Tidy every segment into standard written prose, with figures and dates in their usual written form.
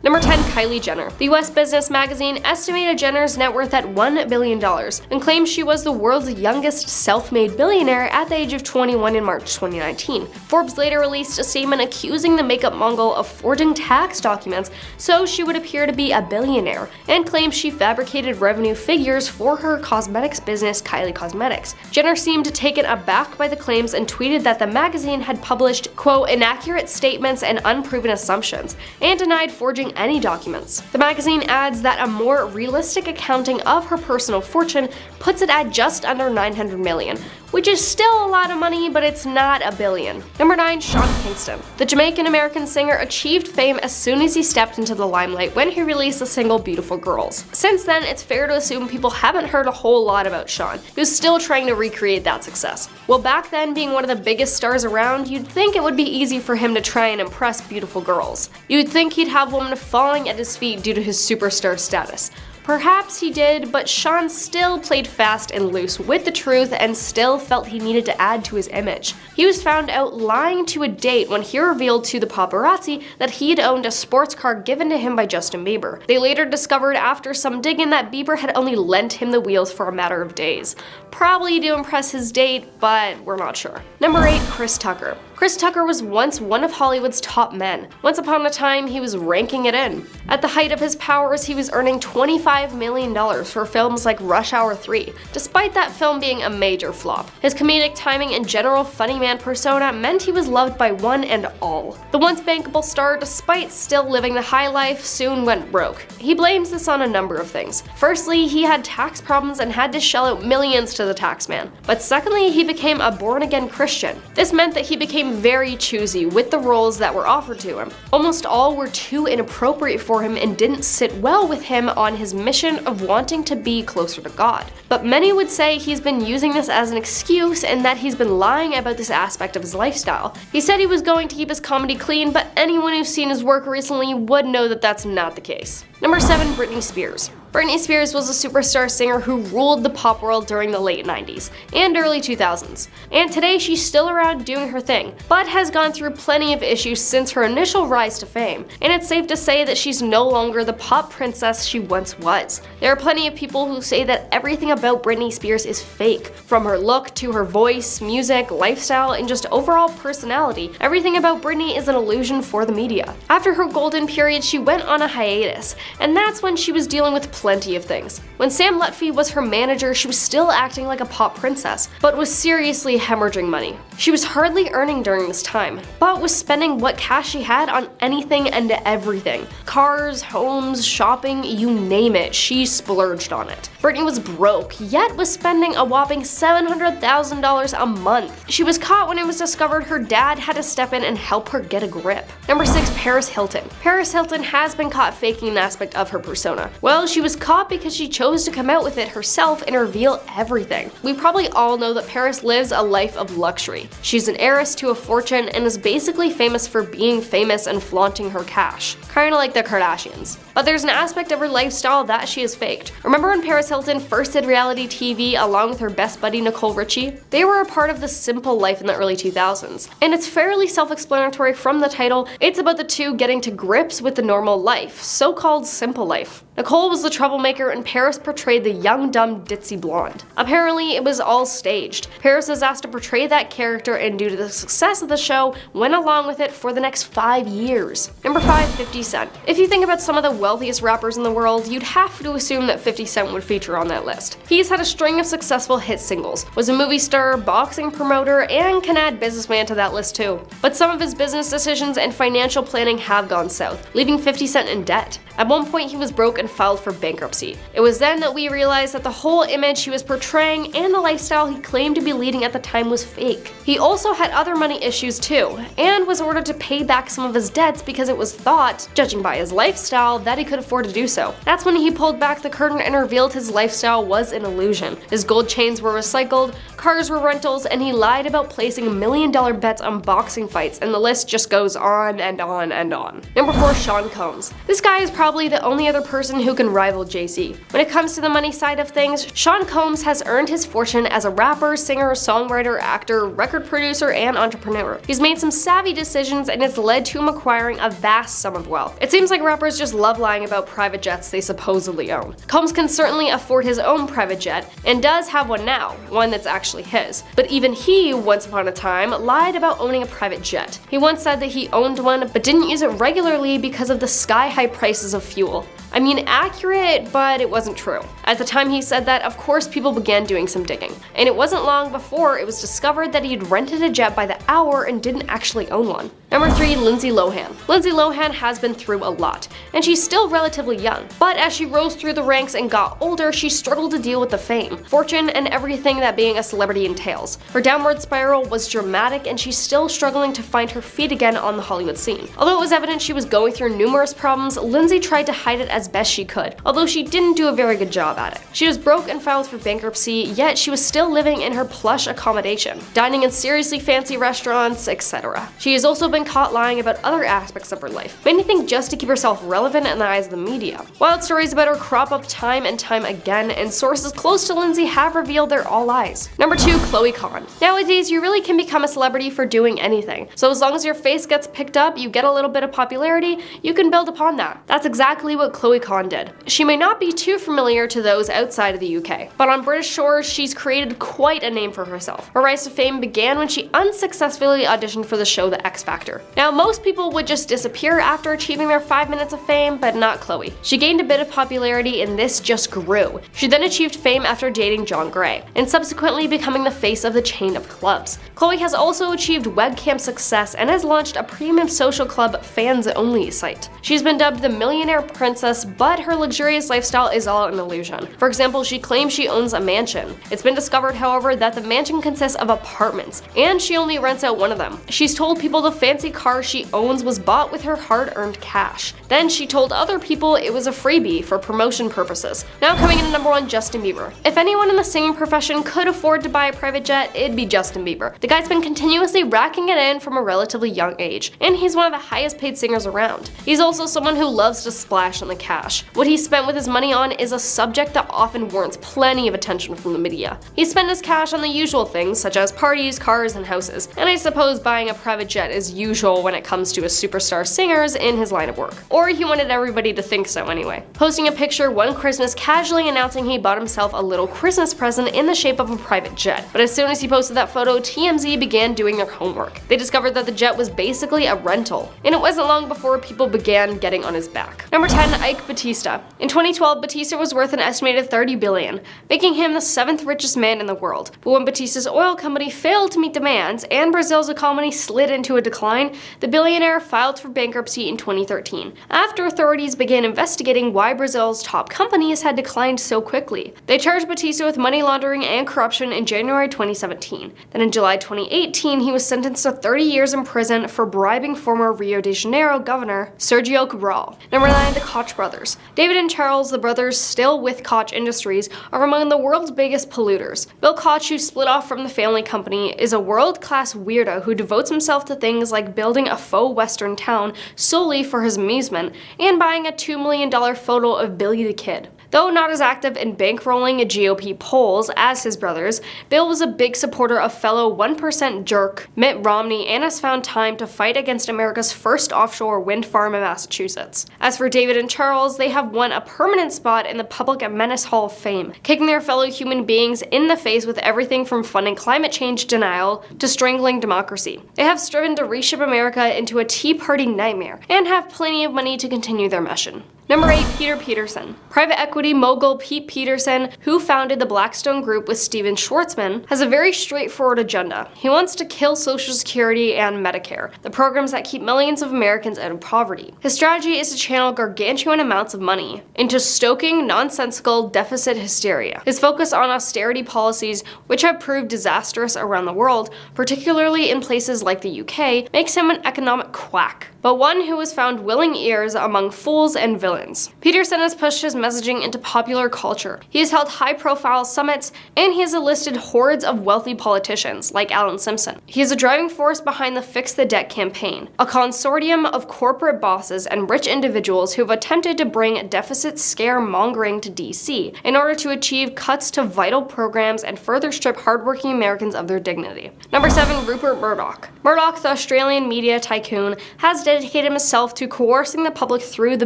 Number 10. Kylie Jenner. The US business magazine estimated Jenner's net worth at $1 billion and claimed she was the world's youngest self-made billionaire at the age of 21 in March 2019. Forbes later released a statement accusing the makeup mogul of forging tax documents so she would appear to be a billionaire, and claimed she fabricated revenue figures for her cosmetics business Kylie Cosmetics. Jenner seemed taken aback by the claims and tweeted that the magazine had published, quote, inaccurate statements and unproven assumptions, and denied forging any documents. The magazine adds that a more realistic accounting of her personal fortune puts it at just under $900 million, which is still a lot of money, but it's not a billion. Number 9. Sean Kingston. The Jamaican-American singer achieved fame as soon as he stepped into the limelight when he released the single Beautiful Girls. Since then, it's fair to assume people haven't heard a whole lot about Sean, who's still trying to recreate that success. Well, back then, being one of the biggest stars around, you'd think it would be easy for him to try and impress beautiful girls. You'd think he'd have women falling at his feet due to his superstar status. Perhaps he did, but Sean still played fast and loose with the truth and still felt he needed to add to his image. He was found out lying to a date when he revealed to the paparazzi that he had owned a sports car given to him by Justin Bieber. They later discovered after some digging that Bieber had only lent him the wheels for a matter of days. Probably to impress his date, but we're not sure. Number 8. Chris Tucker. Chris Tucker was once one of Hollywood's top men. Once upon a time, he was ranking it in. At the height of his powers, he was earning $25 million for films like Rush Hour 3, despite that film being a major flop. His comedic timing and general funny man persona meant he was loved by one and all. The once bankable star, despite still living the high life, soon went broke. He blames this on a number of things. Firstly, he had tax problems and had to shell out millions to the taxman. But secondly, he became a born-again Christian. This meant that he became very choosy with the roles that were offered to him. Almost all were too inappropriate for him and didn't sit well with him on his mission of wanting to be closer to God. But many would say he's been using this as an excuse and that he's been lying about this aspect of his lifestyle. He said he was going to keep his comedy clean, but anyone who's seen his work recently would know that that's not the case. Number 7. Britney Spears. Britney Spears was a superstar singer who ruled the pop world during the late 90s and early 2000s, and today she's still around doing her thing, but has gone through plenty of issues since her initial rise to fame, and it's safe to say that she's no longer the pop princess she once was. There are plenty of people who say that everything about Britney Spears is fake, from her look to her voice, music, lifestyle, and just overall personality. Everything about Britney is an illusion for the media. After her golden period, she went on a hiatus, and that's when she was dealing with plenty of things. When Sam Lutfi was her manager, she was still acting like a pop princess, but was seriously hemorrhaging money. She was hardly earning during this time, but was spending what cash she had on anything and everything. Cars, homes, shopping, you name it, she splurged on it. Britney was broke, yet was spending a whopping $700,000 a month. She was caught when it was discovered her dad had to step in and help her get a grip. Number 6. Paris Hilton. Paris Hilton has been caught faking an aspect of her persona. Well, she was caught because she chose to come out with it herself and reveal everything. We probably all know that Paris lives a life of luxury. She's an heiress to a fortune and is basically famous for being famous and flaunting her cash. Kinda like the Kardashians. But there's an aspect of her lifestyle that she has faked. Remember when Paris Hilton first did reality TV along with her best buddy Nicole Richie? They were a part of the simple life in the early 2000s. And it's fairly self-explanatory from the title, it's about the two getting to grips with the normal life, so-called simple life. Nicole was the troublemaker and Paris portrayed the young, dumb, ditzy blonde. Apparently, it was all staged. Paris was asked to portray that character and due to the success of the show, went along with it for the next 5 years. Number 5. 50 Cent. If you think about some of the wealthiest rappers in the world, you'd have to assume that 50 Cent would feature on that list. He's had a string of successful hit singles, was a movie star, boxing promoter, and can add businessman to that list too. But some of his business decisions and financial planning have gone south, leaving 50 Cent in debt. At one point he was broke and filed for bankruptcy. It was then that we realized that the whole image he was portraying and the lifestyle he claimed to be leading at the time was fake. He also had other money issues too, and was ordered to pay back some of his debts because it was thought, judging by his lifestyle, that he could afford to do so. That's when he pulled back the curtain and revealed his lifestyle was an illusion. His gold chains were recycled, cars were rentals, and he lied about placing $1 million bets on boxing fights, and the list just goes on and on and on. Number 4. Sean Combs. This guy is probably the only other person person who can rival Jay-Z. When it comes to the money side of things, Sean Combs has earned his fortune as a rapper, singer, songwriter, actor, record producer, and entrepreneur. He's made some savvy decisions and it's led to him acquiring a vast sum of wealth. It seems like rappers just love lying about private jets they supposedly own. Combs can certainly afford his own private jet, and does have one now, one that's actually his. But even he, once upon a time, lied about owning a private jet. He once said that he owned one, but didn't use it regularly because of the sky-high prices of fuel. I mean, accurate, but it wasn't true. At the time he said that, of course people began doing some digging. And it wasn't long before it was discovered that he had rented a jet by the hour and didn't actually own one. Number 3, Lindsay Lohan. Lindsay Lohan has been through a lot, and she's still relatively young. But as she rose through the ranks and got older, she struggled to deal with the fame, fortune, and everything that being a celebrity entails. Her downward spiral was dramatic, and she's still struggling to find her feet again on the Hollywood scene. Although it was evident she was going through numerous problems, Lindsay tried to hide it as best she could, although she didn't do a very good job at it. She was broke and filed for bankruptcy, yet she was still living in her plush accommodation, dining in seriously fancy restaurants, etc. She has also been caught lying about other aspects of her life, many things just to keep herself relevant in the eyes of the media. Wild stories about her crop up time and time again, and sources close to Lindsay have revealed they're all lies. Number 2, Chloe Khan. Nowadays, you really can become a celebrity for doing anything, so as long as your face gets picked up, you get a little bit of popularity, you can build upon that. That's exactly what Chloe Khan did. She may not be too familiar to those outside of the UK, but on British shores, she's created quite a name for herself. Her rise to fame began when she unsuccessfully auditioned for the show The X Factor. Now, most people would just disappear after achieving their 5 minutes of fame, but not Chloe. She gained a bit of popularity and this just grew. She then achieved fame after dating John Gray, and subsequently becoming the face of the chain of clubs. Chloe has also achieved webcam success and has launched a premium social club fans-only site. She's been dubbed the Millionaire Princess, but her luxurious lifestyle is all an illusion. For example, she claims she owns a mansion. It's been discovered, however, that the mansion consists of apartments, and she only rents out one of them. She's told people the fancy car she owns was bought with her hard-earned cash. Then she told other people it was a freebie for promotion purposes. Now coming in at number 1, Justin Bieber. If anyone in the singing profession could afford to buy a private jet, it'd be Justin Bieber. The guy's been continuously racking it in from a relatively young age, and he's one of the highest paid singers around. He's also someone who loves to splash on the cash. What he spent with his money on is a subject that often warrants plenty of attention from the media. He spent his cash on the usual things such as parties, cars, and houses, and I suppose buying a private jet is usual when it comes to a superstar singers in his line of work. Or he wanted everybody to think so anyway. Posting a picture one Christmas casually announcing he bought himself a little Christmas present in the shape of a private jet. But as soon as he posted that photo, TMZ began doing their homework. They discovered that the jet was basically a rental, and it wasn't long before people began getting on his back. Number 10, Ike Batista. In 2012, Batista was worth an estimated $30 billion, making him the 7th richest man in the world. But when Batista's oil company failed to meet demands and Brazil's economy slid into a decline, the billionaire filed for bankruptcy in 2013, after authorities began investigating why Brazil's top companies had declined so quickly. They charged Batista with money laundering and corruption in January 2017. Then in July 2018, he was sentenced to 30 years in prison for bribing former Rio de Janeiro governor Sergio Cabral. Number 9, the Koch brothers. David and Charles, the brothers still with Koch Industries, are among the world's biggest polluters. Bill Koch, who split off from the family company, is a world-class weirdo who devotes himself to things like building a faux western town solely for his amusement and buying a $2 million photo of Billy the Kid. Though not as active in bankrolling GOP polls as his brothers, Bill was a big supporter of fellow 1% jerk Mitt Romney and has found time to fight against America's first offshore wind farm in Massachusetts. As for David and Charles, they have won a permanent spot in the Public Menace Hall of Fame, kicking their fellow human beings in the face with everything from funding climate change denial to strangling democracy. They have striven to reshape America into a Tea Party nightmare and have plenty of money to continue their mission. Number 8, Peter Peterson. Private equity mogul Pete Peterson, who founded the Blackstone Group with Steven Schwartzman, has a very straightforward agenda. He wants to kill Social Security and Medicare, the programs that keep millions of Americans out of poverty. His strategy is to channel gargantuan amounts of money into stoking nonsensical deficit hysteria. His focus on austerity policies, which have proved disastrous around the world, particularly in places like the UK, makes him an economic quack, but one who has found willing ears among fools and villains. villains. Peterson has pushed his messaging into popular culture. He has held high-profile summits, and he has enlisted hordes of wealthy politicians, like Alan Simpson. He is a driving force behind the Fix the Debt campaign, a consortium of corporate bosses and rich individuals who have attempted to bring deficit scaremongering to DC in order to achieve cuts to vital programs and further strip hardworking Americans of their dignity. Number 7. Rupert Murdoch. Murdoch, the Australian media tycoon, has dedicated himself to coercing the public through the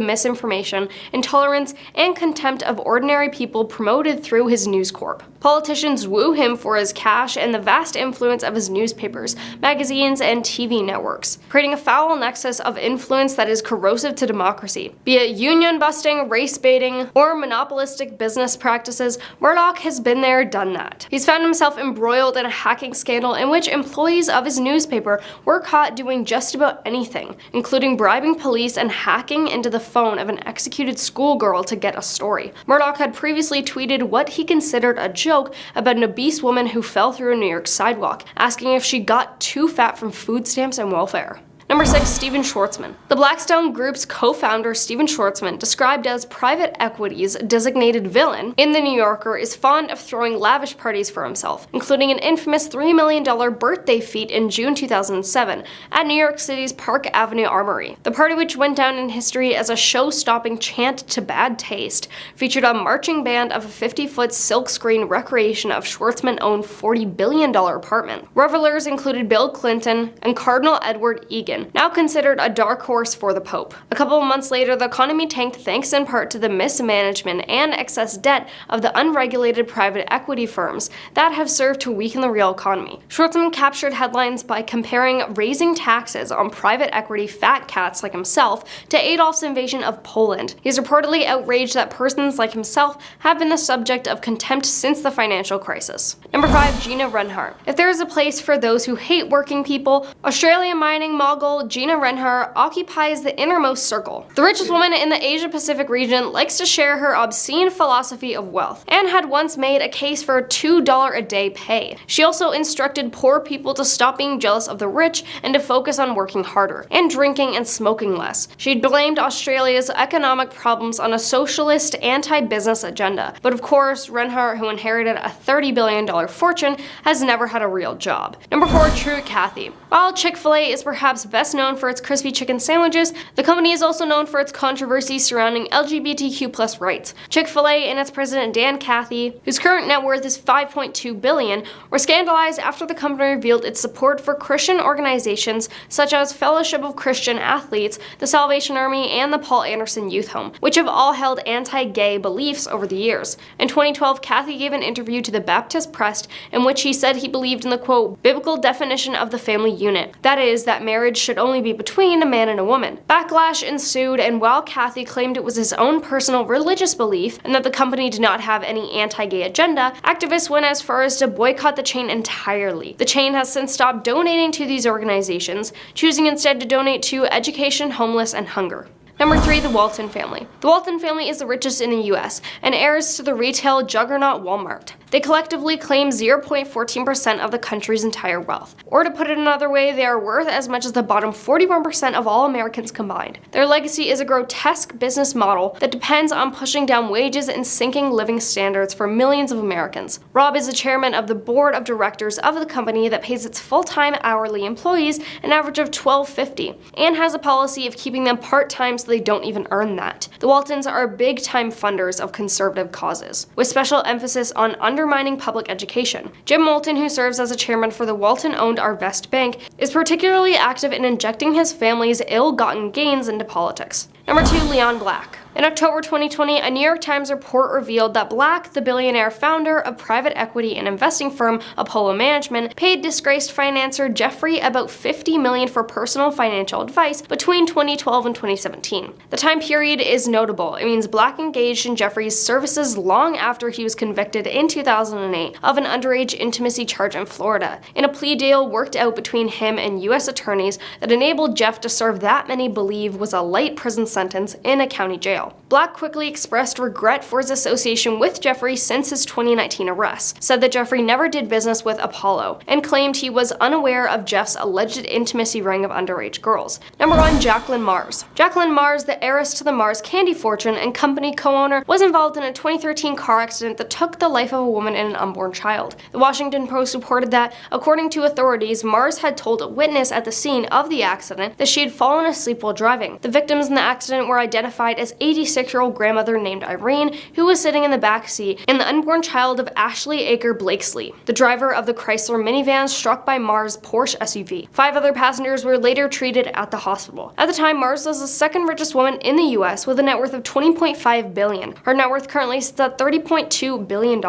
misinformation, intolerance, and contempt of ordinary people promoted through his News Corp. Politicians woo him for his cash and the vast influence of his newspapers, magazines, and TV networks, creating a foul nexus of influence that is corrosive to democracy. Be it union-busting, race-baiting, or monopolistic business practices, Murdoch has been there, done that. He's found himself embroiled in a hacking scandal in which employees of his newspaper were caught doing just about anything, including bribing police and hacking into the phone of an executed schoolgirl to get a story. Murdoch had previously tweeted what he considered a joke about an obese woman who fell through a New York sidewalk, asking if she got too fat from food stamps and welfare. Number 6. Stephen Schwartzman. The Blackstone Group's co-founder Stephen Schwartzman, described as private equity's designated villain in The New Yorker, is fond of throwing lavish parties for himself, including an infamous $3 million birthday feat in June 2007 at New York City's Park Avenue Armory. The party, which went down in history as a show-stopping chant to bad taste, featured a marching band of a 50-foot silkscreen recreation of Schwartzman-owned $40 billion apartment. Revelers included Bill Clinton and Cardinal Edward Egan, now considered a dark horse for the Pope. A couple of months later, the economy tanked thanks in part to the mismanagement and excess debt of the unregulated private equity firms that have served to weaken the real economy. Schwartzman captured headlines by comparing raising taxes on private equity fat cats like himself to Adolf's invasion of Poland. He's reportedly outraged that persons like himself have been the subject of contempt since the financial crisis. Number 5. Gina Rinehart. If there is a place for those who hate working people, Australian mining mogul Gina Rinehart occupies the innermost circle. The richest woman in the Asia-Pacific region likes to share her obscene philosophy of wealth, and had once made a case for $2 a day pay. She also instructed poor people to stop being jealous of the rich and to focus on working harder, and drinking and smoking less. She blamed Australia's economic problems on a socialist, anti-business agenda. But of course, Rinehart, who inherited a $30 billion fortune, has never had a real job. Number 4. True Cathy. While Chick-fil-A is perhaps best known for its crispy chicken sandwiches, the company is also known for its controversies surrounding LGBTQ+ rights. Chick-fil-A and its president Dan Cathy, whose current net worth is $5.2 billion, were scandalized after the company revealed its support for Christian organizations such as Fellowship of Christian Athletes, the Salvation Army, and the Paul Anderson Youth Home, which have all held anti-gay beliefs over the years. In 2012, Cathy gave an interview to the Baptist Press in which he said he believed in the, quote, biblical definition of the family unit. That is, that marriage should only be between a man and a woman. Backlash ensued, and while Cathy claimed it was his own personal religious belief and that the company did not have any anti-gay agenda, activists went as far as to boycott the chain entirely. The chain has since stopped donating to these organizations, choosing instead to donate to education, homeless, and hunger. Number 3. The Walton Family. The Walton family is the richest in the US and heirs to the retail juggernaut Walmart. They collectively claim 0.14% of the country's entire wealth. Or to put it another way, they are worth as much as the bottom 41% of all Americans combined. Their legacy is a grotesque business model that depends on pushing down wages and sinking living standards for millions of Americans. Rob is the chairman of the board of directors of the company that pays its full-time hourly employees an average of $12.50 and has a policy of keeping them part-time so they don't even earn that. The Waltons are big-time funders of conservative causes, with special emphasis on undermining public education. Jim Moulton, who serves as a chairman for the Walton-owned Arvest Bank, is particularly active in injecting his family's ill-gotten gains into politics. Number 2. Leon Black. In October 2020, a New York Times report revealed that Black, the billionaire founder of private equity and investing firm Apollo Management, paid disgraced financier Jeffree about $50 million for personal financial advice between 2012 and 2017. The time period is notable. It means Black engaged in Jeffree's services long after he was convicted in 2008 of an underage intimacy charge in Florida, in a plea deal worked out between him and U.S. attorneys that enabled Jeff to serve that many believe was a light prison sentence in a county jail. jail. Black quickly expressed regret for his association with Jeffree since his 2019 arrest, said that Jeffree never did business with Apollo, and claimed he was unaware of Jeff's alleged intimacy ring of underage girls. Number 1. Jacqueline Mars. Jacqueline Mars, the heiress to the Mars candy fortune and company co-owner, was involved in a 2013 car accident that took the life of a woman and an unborn child. The Washington Post reported that, according to authorities, Mars had told a witness at the scene of the accident that she had fallen asleep while driving. The victims in the accident were identified as 86-year-old grandmother named Irene, who was sitting in the back seat, and the unborn child of Ashley Aker Blakesley, the driver of the Chrysler minivan struck by Mars' Porsche SUV. 5 other passengers were later treated at the hospital. At the time, Mars was the second richest woman in the US with a net worth of $20.5 billion. Her net worth currently sits at $30.2 billion.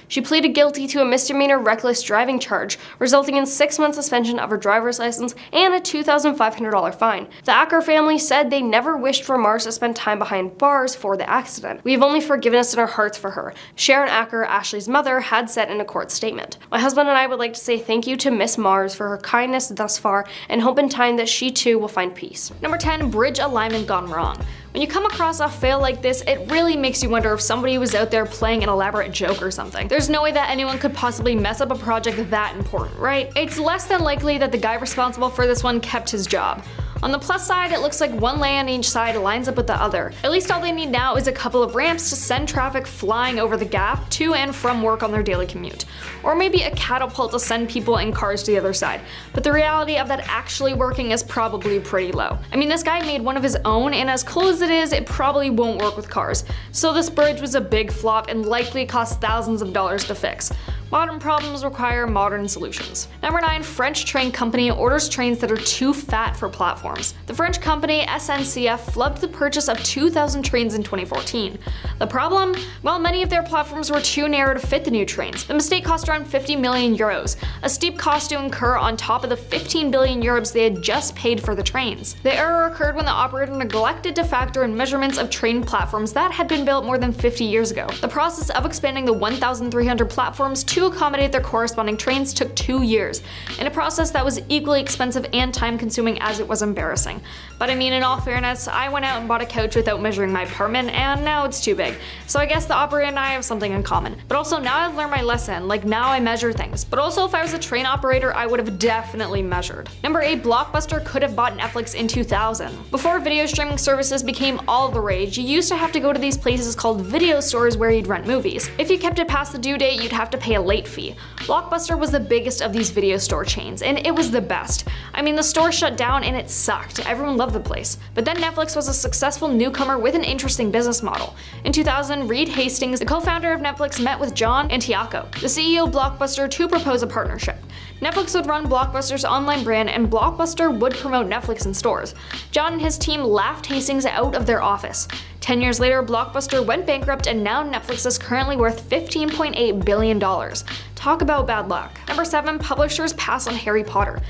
She pleaded guilty to a misdemeanor reckless driving charge, resulting in 6-month suspension of her driver's license and a $2,500 fine. The Aker family said they never wished for Mars to spend time behind bars for the accident. "We have only forgiveness in our hearts for her," Sharon Aker, Ashley's mother, had said in a court statement. "My husband and I would like to say thank you to Miss Mars for her kindness thus far and hope in time that she too will find peace." Number 10. Bridge alignment gone wrong. When you come across a fail like this, it really makes you wonder if somebody was out there playing an elaborate joke or something. There's no way that anyone could possibly mess up a project that important, right? It's less than likely that the guy responsible for this one kept his job. On the plus side, it looks like one lane on each side lines up with the other. At least all they need now is a couple of ramps to send traffic flying over the gap to and from work on their daily commute. Or maybe a catapult to send people and cars to the other side. But the reality of that actually working is probably pretty low. I mean, this guy made one of his own, and as cool as it is, it probably won't work with cars. So this bridge was a big flop and likely cost thousands of dollars to fix. Modern problems require modern solutions. Number 9. French train company orders trains that are too fat for platforms. The French company SNCF flubbed the purchase of 2,000 trains in 2014. The problem? Well, many of their platforms were too narrow to fit the new trains. The mistake cost around 50 million euros, a steep cost to incur on top of the 15 billion euros they had just paid for the trains. The error occurred when the operator neglected to factor in measurements of train platforms that had been built more than 50 years ago. The process of expanding the 1,300 platforms to accommodate their corresponding trains took 2 years, in a process that was equally expensive and time-consuming as it was embarrassing. But I mean, in all fairness, I went out and bought a couch without measuring my apartment, and now it's too big. So I guess the operator and I have something in common. But also, now I've learned my lesson, like now I measure things. But also, if I was a train operator, I would have definitely measured. Number 8. Blockbuster could have bought Netflix in 2000. Before video streaming services became all the rage, you used to have to go to these places called video stores where you'd rent movies. If you kept it past the due date, you'd have to pay a late fee. Blockbuster was the biggest of these video store chains, and it was the best. I mean, the store shut down and it sucked. Everyone loved the place. But then Netflix was a successful newcomer with an interesting business model. In 2000, Reed Hastings, the co-founder of Netflix, met with John Antioco, the CEO of Blockbuster, to propose a partnership. Netflix would run Blockbuster's online brand, and Blockbuster would promote Netflix in stores. John and his team laughed Hastings out of their office. 10 years later, Blockbuster went bankrupt, and now Netflix is currently worth $15.8 billion. Talk about bad luck. Number 7. Publishers pass on Harry Potter.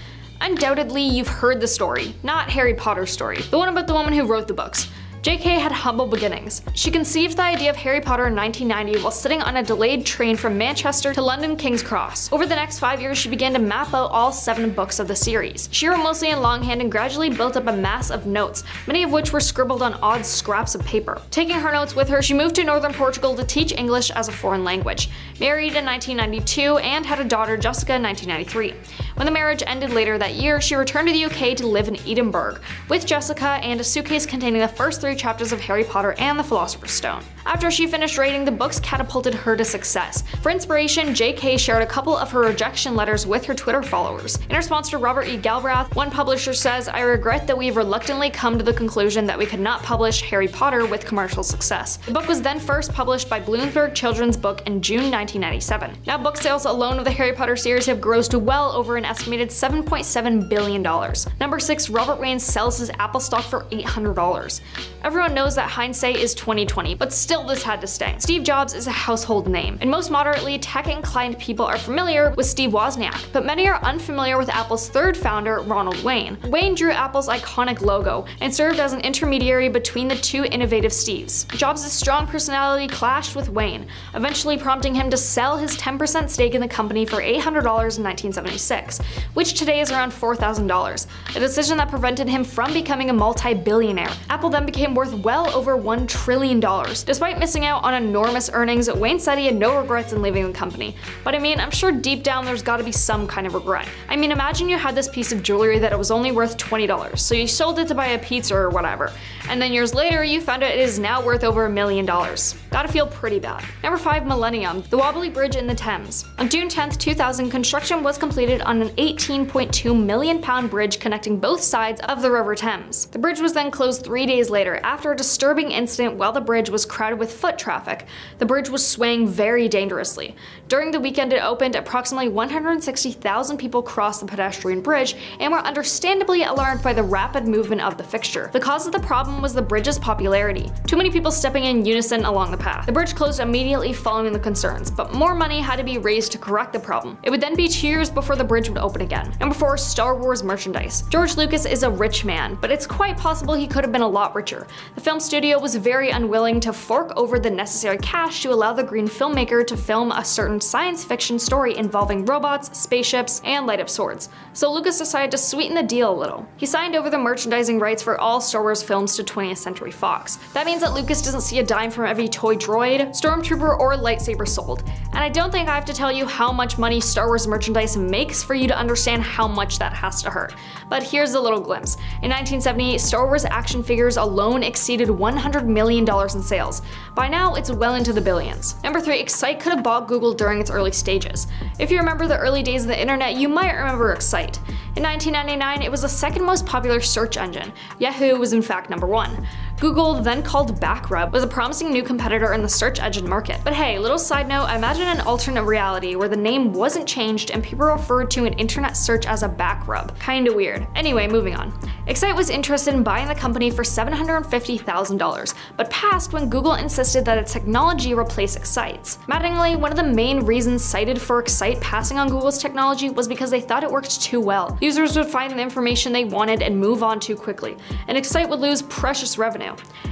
Undoubtedly, you've heard the story, not Harry Potter's story, the one about the woman who wrote the books. JK had humble beginnings. She conceived the idea of Harry Potter in 1990 while sitting on a delayed train from Manchester to London King's Cross. Over the next 5 years, she began to map out all 7 books of the series. She wrote mostly in longhand and gradually built up a mass of notes, many of which were scribbled on odd scraps of paper. Taking her notes with her, she moved to northern Portugal to teach English as a foreign language. Married in 1992 and had a daughter, Jessica, in 1993. When the marriage ended later that year, she returned to the UK to live in Edinburgh with Jessica and a suitcase containing the first 3 chapters of Harry Potter and the Philosopher's Stone. After she finished writing, the books catapulted her to success. For inspiration, JK shared a couple of her rejection letters with her Twitter followers. In response to Robert E. Galbraith, one publisher says, "I regret that we have reluctantly come to the conclusion that we could not publish Harry Potter with commercial success." The book was then first published by Bloomsbury Children's Book in June 1997. Now book sales alone of the Harry Potter series have grossed to well over an estimated $7.7 billion. Number 6. Robert Wayne sells his Apple stock for $800. Everyone knows that hindsight is 20/20, but still this had to sting. Steve Jobs is a household name, and most moderately tech-inclined people are familiar with Steve Wozniak, but many are unfamiliar with Apple's 3rd founder, Ronald Wayne. Wayne drew Apple's iconic logo and served as an intermediary between the 2 innovative Steves. Jobs' strong personality clashed with Wayne, eventually prompting him to sell his 10% stake in the company for $800 in 1976. price, which today is around $4,000, a decision that prevented him from becoming a multi-billionaire. Apple then became worth well over $1 trillion. Despite missing out on enormous earnings, Wayne said he had no regrets in leaving the company. But I mean, I'm sure deep down there's gotta be some kind of regret. I mean, imagine you had this piece of jewelry that it was only worth $20, so you sold it to buy a pizza or whatever, and then years later you found out it is now worth over $1 million. Gotta feel pretty bad. Number 5. Millennium, the wobbly bridge in the Thames. On June 10, 2000, construction was completed on an £18.2 million bridge connecting both sides of the River Thames. The bridge was then closed 3 days later after a disturbing incident while the bridge was crowded with foot traffic. The bridge was swaying very dangerously. During the weekend it opened, approximately 160,000 people crossed the pedestrian bridge and were understandably alarmed by the rapid movement of the fixture. The cause of the problem was the bridge's popularity. Too many people stepping in unison along the path. The bridge closed immediately following the concerns, but more money had to be raised to correct the problem. It would then be 2 years before the bridge would open again. Number 4. Star Wars merchandise. George Lucas is a rich man, but it's quite possible he could have been a lot richer. The film studio was very unwilling to fork over the necessary cash to allow the green filmmaker to film a certain science fiction story involving robots, spaceships, and light-up swords. So Lucas decided to sweeten the deal a little. He signed over the merchandising rights for all Star Wars films to 20th Century Fox. That means that Lucas doesn't see a dime from every toy droid, stormtrooper, or lightsaber sold. And I don't think I have to tell you how much money Star Wars merchandise makes for you to understand how much that has to hurt. But here's a little glimpse. In 1970, Star Wars action figures alone exceeded $100 million in sales. By now, it's well into the billions. Number 3. Excite could have bought Google during its early stages. If you remember the early days of the internet, you might remember Excite. In 1999, it was the second most popular search engine. Yahoo was in fact number 1. Google, then called Backrub, was a promising new competitor in the search engine market. But hey, little side note, imagine an alternate reality where the name wasn't changed and people referred to an internet search as a backrub. Kinda weird. Anyway, moving on. Excite was interested in buying the company for $750,000, but passed when Google insisted that its technology replace Excite's. Maddeningly, one of the main reasons cited for Excite passing on Google's technology was because they thought it worked too well. Users would find the information they wanted and move on too quickly, and Excite would lose precious revenue.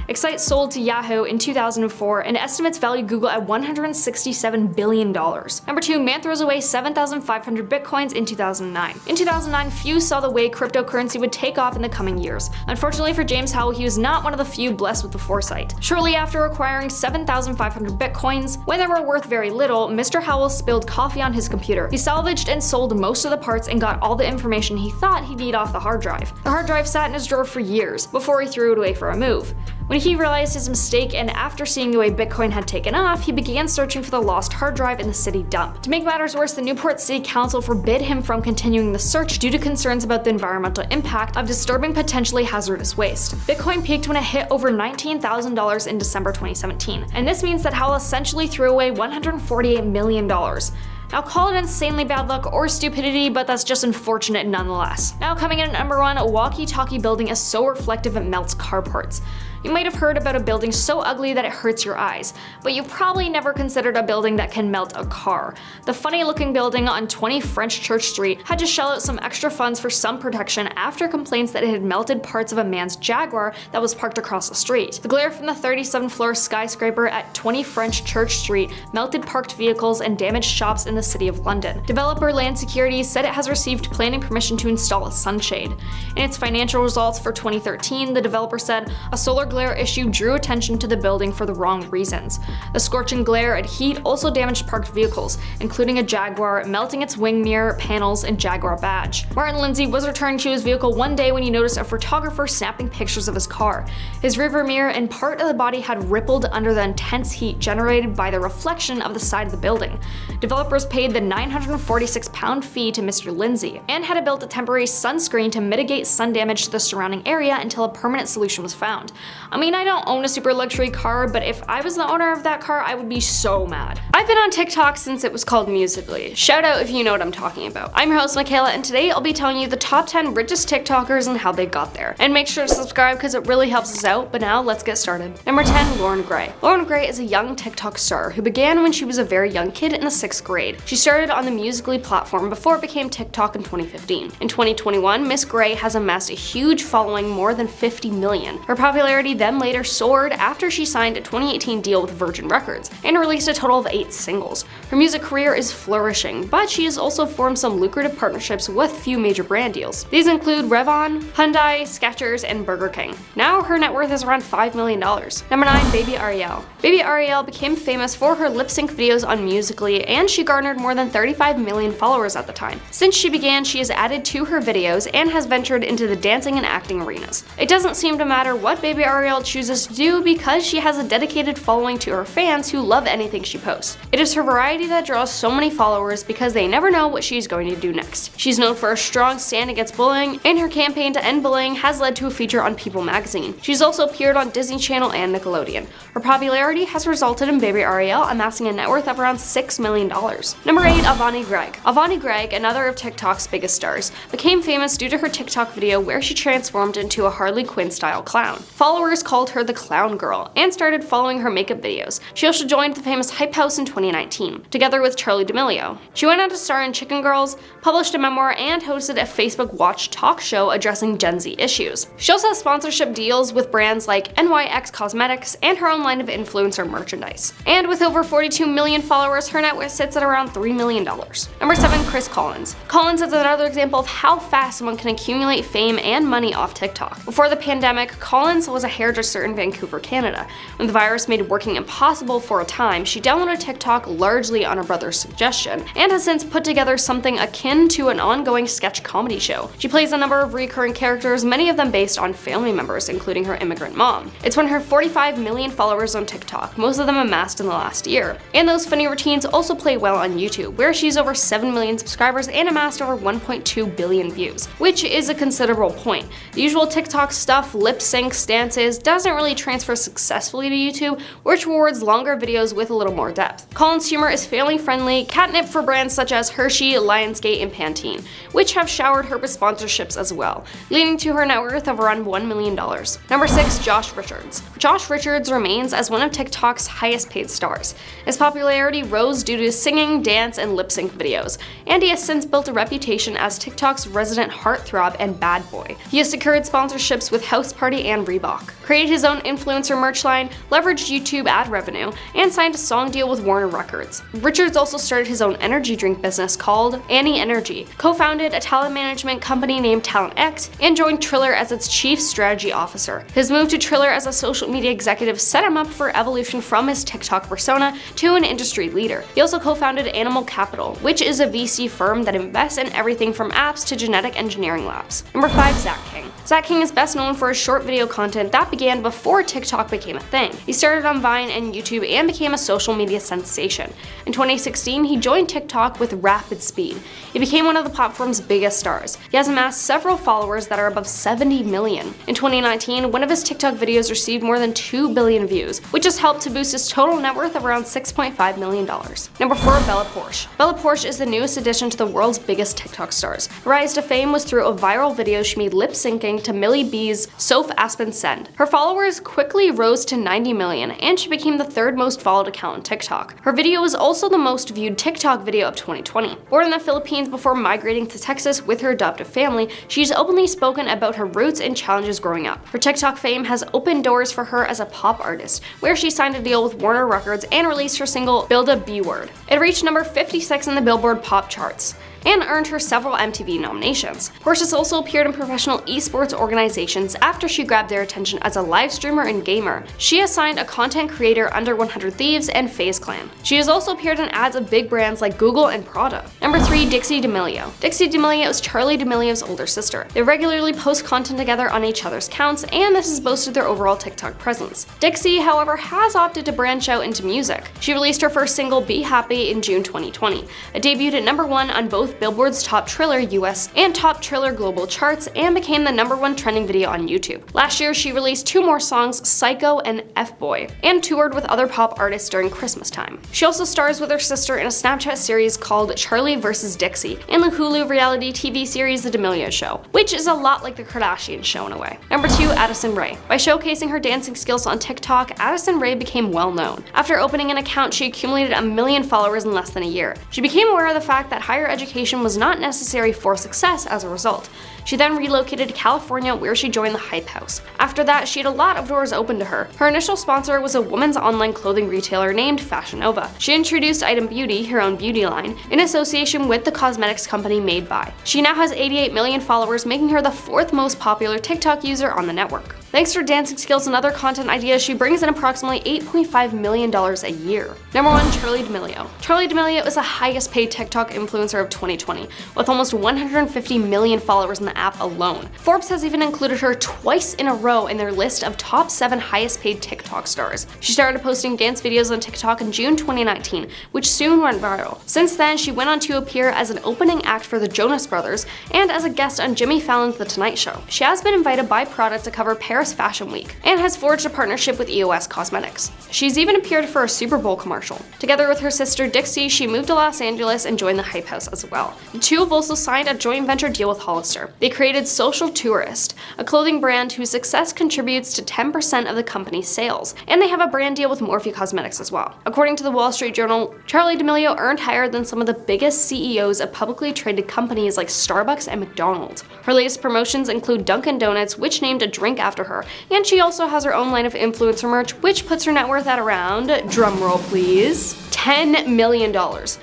Excite sold to Yahoo in 2004 and estimates valued Google at $167 billion. Number 2. Man throws away 7,500 bitcoins in 2009. In 2009, few saw the way cryptocurrency would take off in the coming years. Unfortunately for James Howell, he was not one of the few blessed with the foresight. Shortly after acquiring 7,500 bitcoins, when they were worth very little, Mr. Howell spilled coffee on his computer. He salvaged and sold most of the parts and got all the information he thought he'd need off the hard drive. The hard drive sat in his drawer for years before he threw it away for a move. When he realized his mistake and after seeing the way Bitcoin had taken off, he began searching for the lost hard drive in the city dump. To make matters worse, the Newport City Council forbid him from continuing the search due to concerns about the environmental impact of disturbing potentially hazardous waste. Bitcoin peaked when it hit over $19,000 in December 2017, and this means that Howell essentially threw away $148 million. Now call it insanely bad luck or stupidity, but that's just unfortunate nonetheless. Now coming in at number 1, a walkie-talkie building is so reflective it melts carports. You might have heard about a building so ugly that it hurts your eyes, but you've probably never considered a building that can melt a car. The funny looking building on 20 French Church Street had to shell out some extra funds for some protection after complaints that it had melted parts of a man's Jaguar that was parked across the street. The glare from the 37th floor skyscraper at 20 French Church Street melted parked vehicles and damaged shops in the city of London. Developer Land Security said it has received planning permission to install a sunshade. In its financial results for 2013, the developer said a solar glare issue drew attention to the building for the wrong reasons. The scorching glare and heat also damaged parked vehicles, including a Jaguar, melting its wing mirror, panels, and Jaguar badge. Martin Lindsay was returning to his vehicle one day when he noticed a photographer snapping pictures of his car. His rearview mirror and part of the body had rippled under the intense heat generated by the reflection of the side of the building. Developers paid the £946 fee to Mr. Lindsay and had built a temporary sunscreen to mitigate sun damage to the surrounding area until a permanent solution was found. I mean, I don't own a super luxury car, but if I was the owner of that car, I would be so mad. I've been on TikTok since it was called Musical.ly. Shout out if you know what I'm talking about. I'm your host, Michaela, and today I'll be telling you the top 10 richest TikTokers and how they got there. And make sure to subscribe because it really helps us out, but now let's get started. Number 10, Lauren Gray. Lauren Gray is a young TikTok star who began when she was a very young kid in the 6th grade. She started on the Musical.ly platform before it became TikTok in 2015. In 2021, Miss Gray has amassed a huge following, more than 50 million. Her popularity popularity then later soared after she signed a 2018 deal with Virgin Records and released a total of 8 singles. Her music career is flourishing, but she has also formed some lucrative partnerships with few major brand deals. These include Revlon, Hyundai, Skechers, and Burger King. Now her net worth is around $5 million. Number 9. Baby Ariel. Baby Ariel became famous for her lip-sync videos on Musical.ly, and she garnered more than 35 million followers at the time. Since she began, she has added to her videos and has ventured into the dancing and acting arenas. It doesn't seem to matter what Baby Ariel chooses to do because she has a dedicated following to her fans who love anything she posts. It is her variety that draws so many followers because they never know what she's going to do next. She's known for a strong stand against bullying, and her campaign to end bullying has led to a feature on People magazine. She's also appeared on Disney Channel and Nickelodeon. Her popularity has resulted in Baby Ariel amassing a net worth of around $6 million. Number 8. Avani Gregg. Avani Gregg, another of TikTok's biggest stars, became famous due to her TikTok video where she transformed into a Harley Quinn-style clown. Followers called her the Clown Girl and started following her makeup videos. She also joined the famous Hype House in 2019, together with Charli D'Amelio. She went on to star in Chicken Girls, published a memoir, and hosted a Facebook Watch talk show addressing Gen Z issues. She also has sponsorship deals with brands like NYX Cosmetics and her own line of influencer merchandise. And with over 42 million followers, her net worth sits at around $3 million. Number 7. Chris Collins. Collins is another example of how fast someone can accumulate fame and money off TikTok. Before the pandemic, Collins was a hairdresser in Vancouver, Canada. When the virus made working impossible for a time, she downloaded TikTok largely on her brother's suggestion, and has since put together something akin to an ongoing sketch comedy show. She plays a number of recurring characters, many of them based on family members, including her immigrant mom. It's won her 45 million followers on TikTok, most of them amassed in the last year. And those funny routines also play well on YouTube, where she's over 7 million subscribers and amassed over 1.2 billion views, which is a considerable point. The usual TikTok stuff, lip syncs, dances, doesn't really transfer successfully to YouTube, which rewards longer videos with a little more depth. Collins' humor is family-friendly, catnip for brands such as Hershey, Lionsgate, and Pantene, which have showered her with sponsorships as well, leading to her net worth of around $1 million. Number 6. Josh Richards. Josh Richards remains as one of TikTok's highest paid stars. His popularity rose due to his singing, dance, and lip sync videos, and he has since built a reputation as TikTok's resident heartthrob and bad boy. He has secured sponsorships with House Party and Reebok, created his own influencer merch line, leveraged YouTube ad revenue, and signed a song deal with Warner Records. Richards also started his own energy drink business called Annie Energy, co-founded a talent management company named Talent X, and joined Triller as its chief strategy officer. His move to Triller as a social media executive set him up for evolution from his TikTok persona to an industry leader. He also co-founded Animal Capital, which is a VC firm that invests in everything from apps to genetic engineering labs. Number 5. Zach King. Zach King is best known for his short video content that began before TikTok became a thing. He started on Vine and YouTube and became a social media sensation. In 2016, he joined TikTok with rapid speed. He became one of the platform's biggest stars. He has amassed several followers that are above 70 million. In 2019, one of his TikTok videos received more than 2 billion views, which has helped to boost his total net worth of around $6.5 million. Number 4. Bella Porsche. Bella Porsche is the newest addition to the world's biggest TikTok stars. Her rise to fame was through a viral video she made lip-syncing to Millie B's Soph Aspen Send. Her followers quickly rose to 90 million, and she became the 3rd most followed account on TikTok. Her video was also the most viewed TikTok video of 2020. Born in the Philippines before migrating to Texas with her adoptive family, she's openly spoken about her roots and challenges growing up. Her TikTok fame has opened doors for her as a pop artist, where she signed a deal with Warner Records and released her single Build a B-Word. It reached number 56 in the Billboard pop charts and earned her several MTV nominations. Porsche has also appeared in professional esports organizations after she grabbed their attention as a live streamer and gamer. She has signed a content creator under 100 Thieves and FaZe Clan. She has also appeared in ads of big brands like Google and Prada. Number 3. Dixie Demilio. Dixie Demilio is Charli D'Amelio's older sister. They regularly post content together on each other's accounts, and this has boosted their overall TikTok presence. Dixie, however, has opted to branch out into music. She released her first single, Be Happy, in June 2020. It debuted at number 1 on both Billboard's Top Triller US and Top Triller Global charts and became the number 1 trending video on YouTube. Last year, she released 2 more songs, Psycho and F-Boy, and toured with other pop artists during Christmas time. She also stars with her sister in a Snapchat series called Charli vs. Dixie and the Hulu reality TV series The D'Amelio Show, which is a lot like the Kardashians show in a way. Number 2. Addison Ray. By showcasing her dancing skills on TikTok, Addison Ray became well known. After opening an account, she accumulated 1 million followers in less than a year. She became aware of the fact that higher education relocation was not necessary for success as a result. She then relocated to California, where she joined the Hype House. After that, she had a lot of doors open to her. Her initial sponsor was a women's online clothing retailer named Fashion Nova. She introduced Item Beauty, her own beauty line, in association with the cosmetics company Made By. She now has 88 million followers, making her the 4th most popular TikTok user on the network. Thanks to her dancing skills and other content ideas, she brings in approximately $8.5 million a year. Number 1. Charli D'Amelio. Charli D'Amelio is the highest paid TikTok influencer of 2020, with almost 150 million followers in the app alone. Forbes has even included her twice in a row in their list of top 7 highest paid TikTok stars. She started posting dance videos on TikTok in June 2019, which soon went viral. Since then, she went on to appear as an opening act for the Jonas Brothers and as a guest on Jimmy Fallon's The Tonight Show. She has been invited by Prada to cover Paris Fashion Week and has forged a partnership with EOS Cosmetics. She's even appeared for a Super Bowl commercial. Together with her sister Dixie, she moved to Los Angeles and joined the Hype House as well. The two have also signed a joint venture deal with Hollister. They created Social Tourist, a clothing brand whose success contributes to 10% of the company's sales, and they have a brand deal with Morphe Cosmetics as well. According to the Wall Street Journal, Charli D'Amelio earned higher than some of the biggest CEOs of publicly traded companies like Starbucks and McDonald's. Her latest promotions include Dunkin' Donuts, which named a drink after her, and she also has her own line of influencer merch, which puts her net worth at around, drumroll please, $10 million,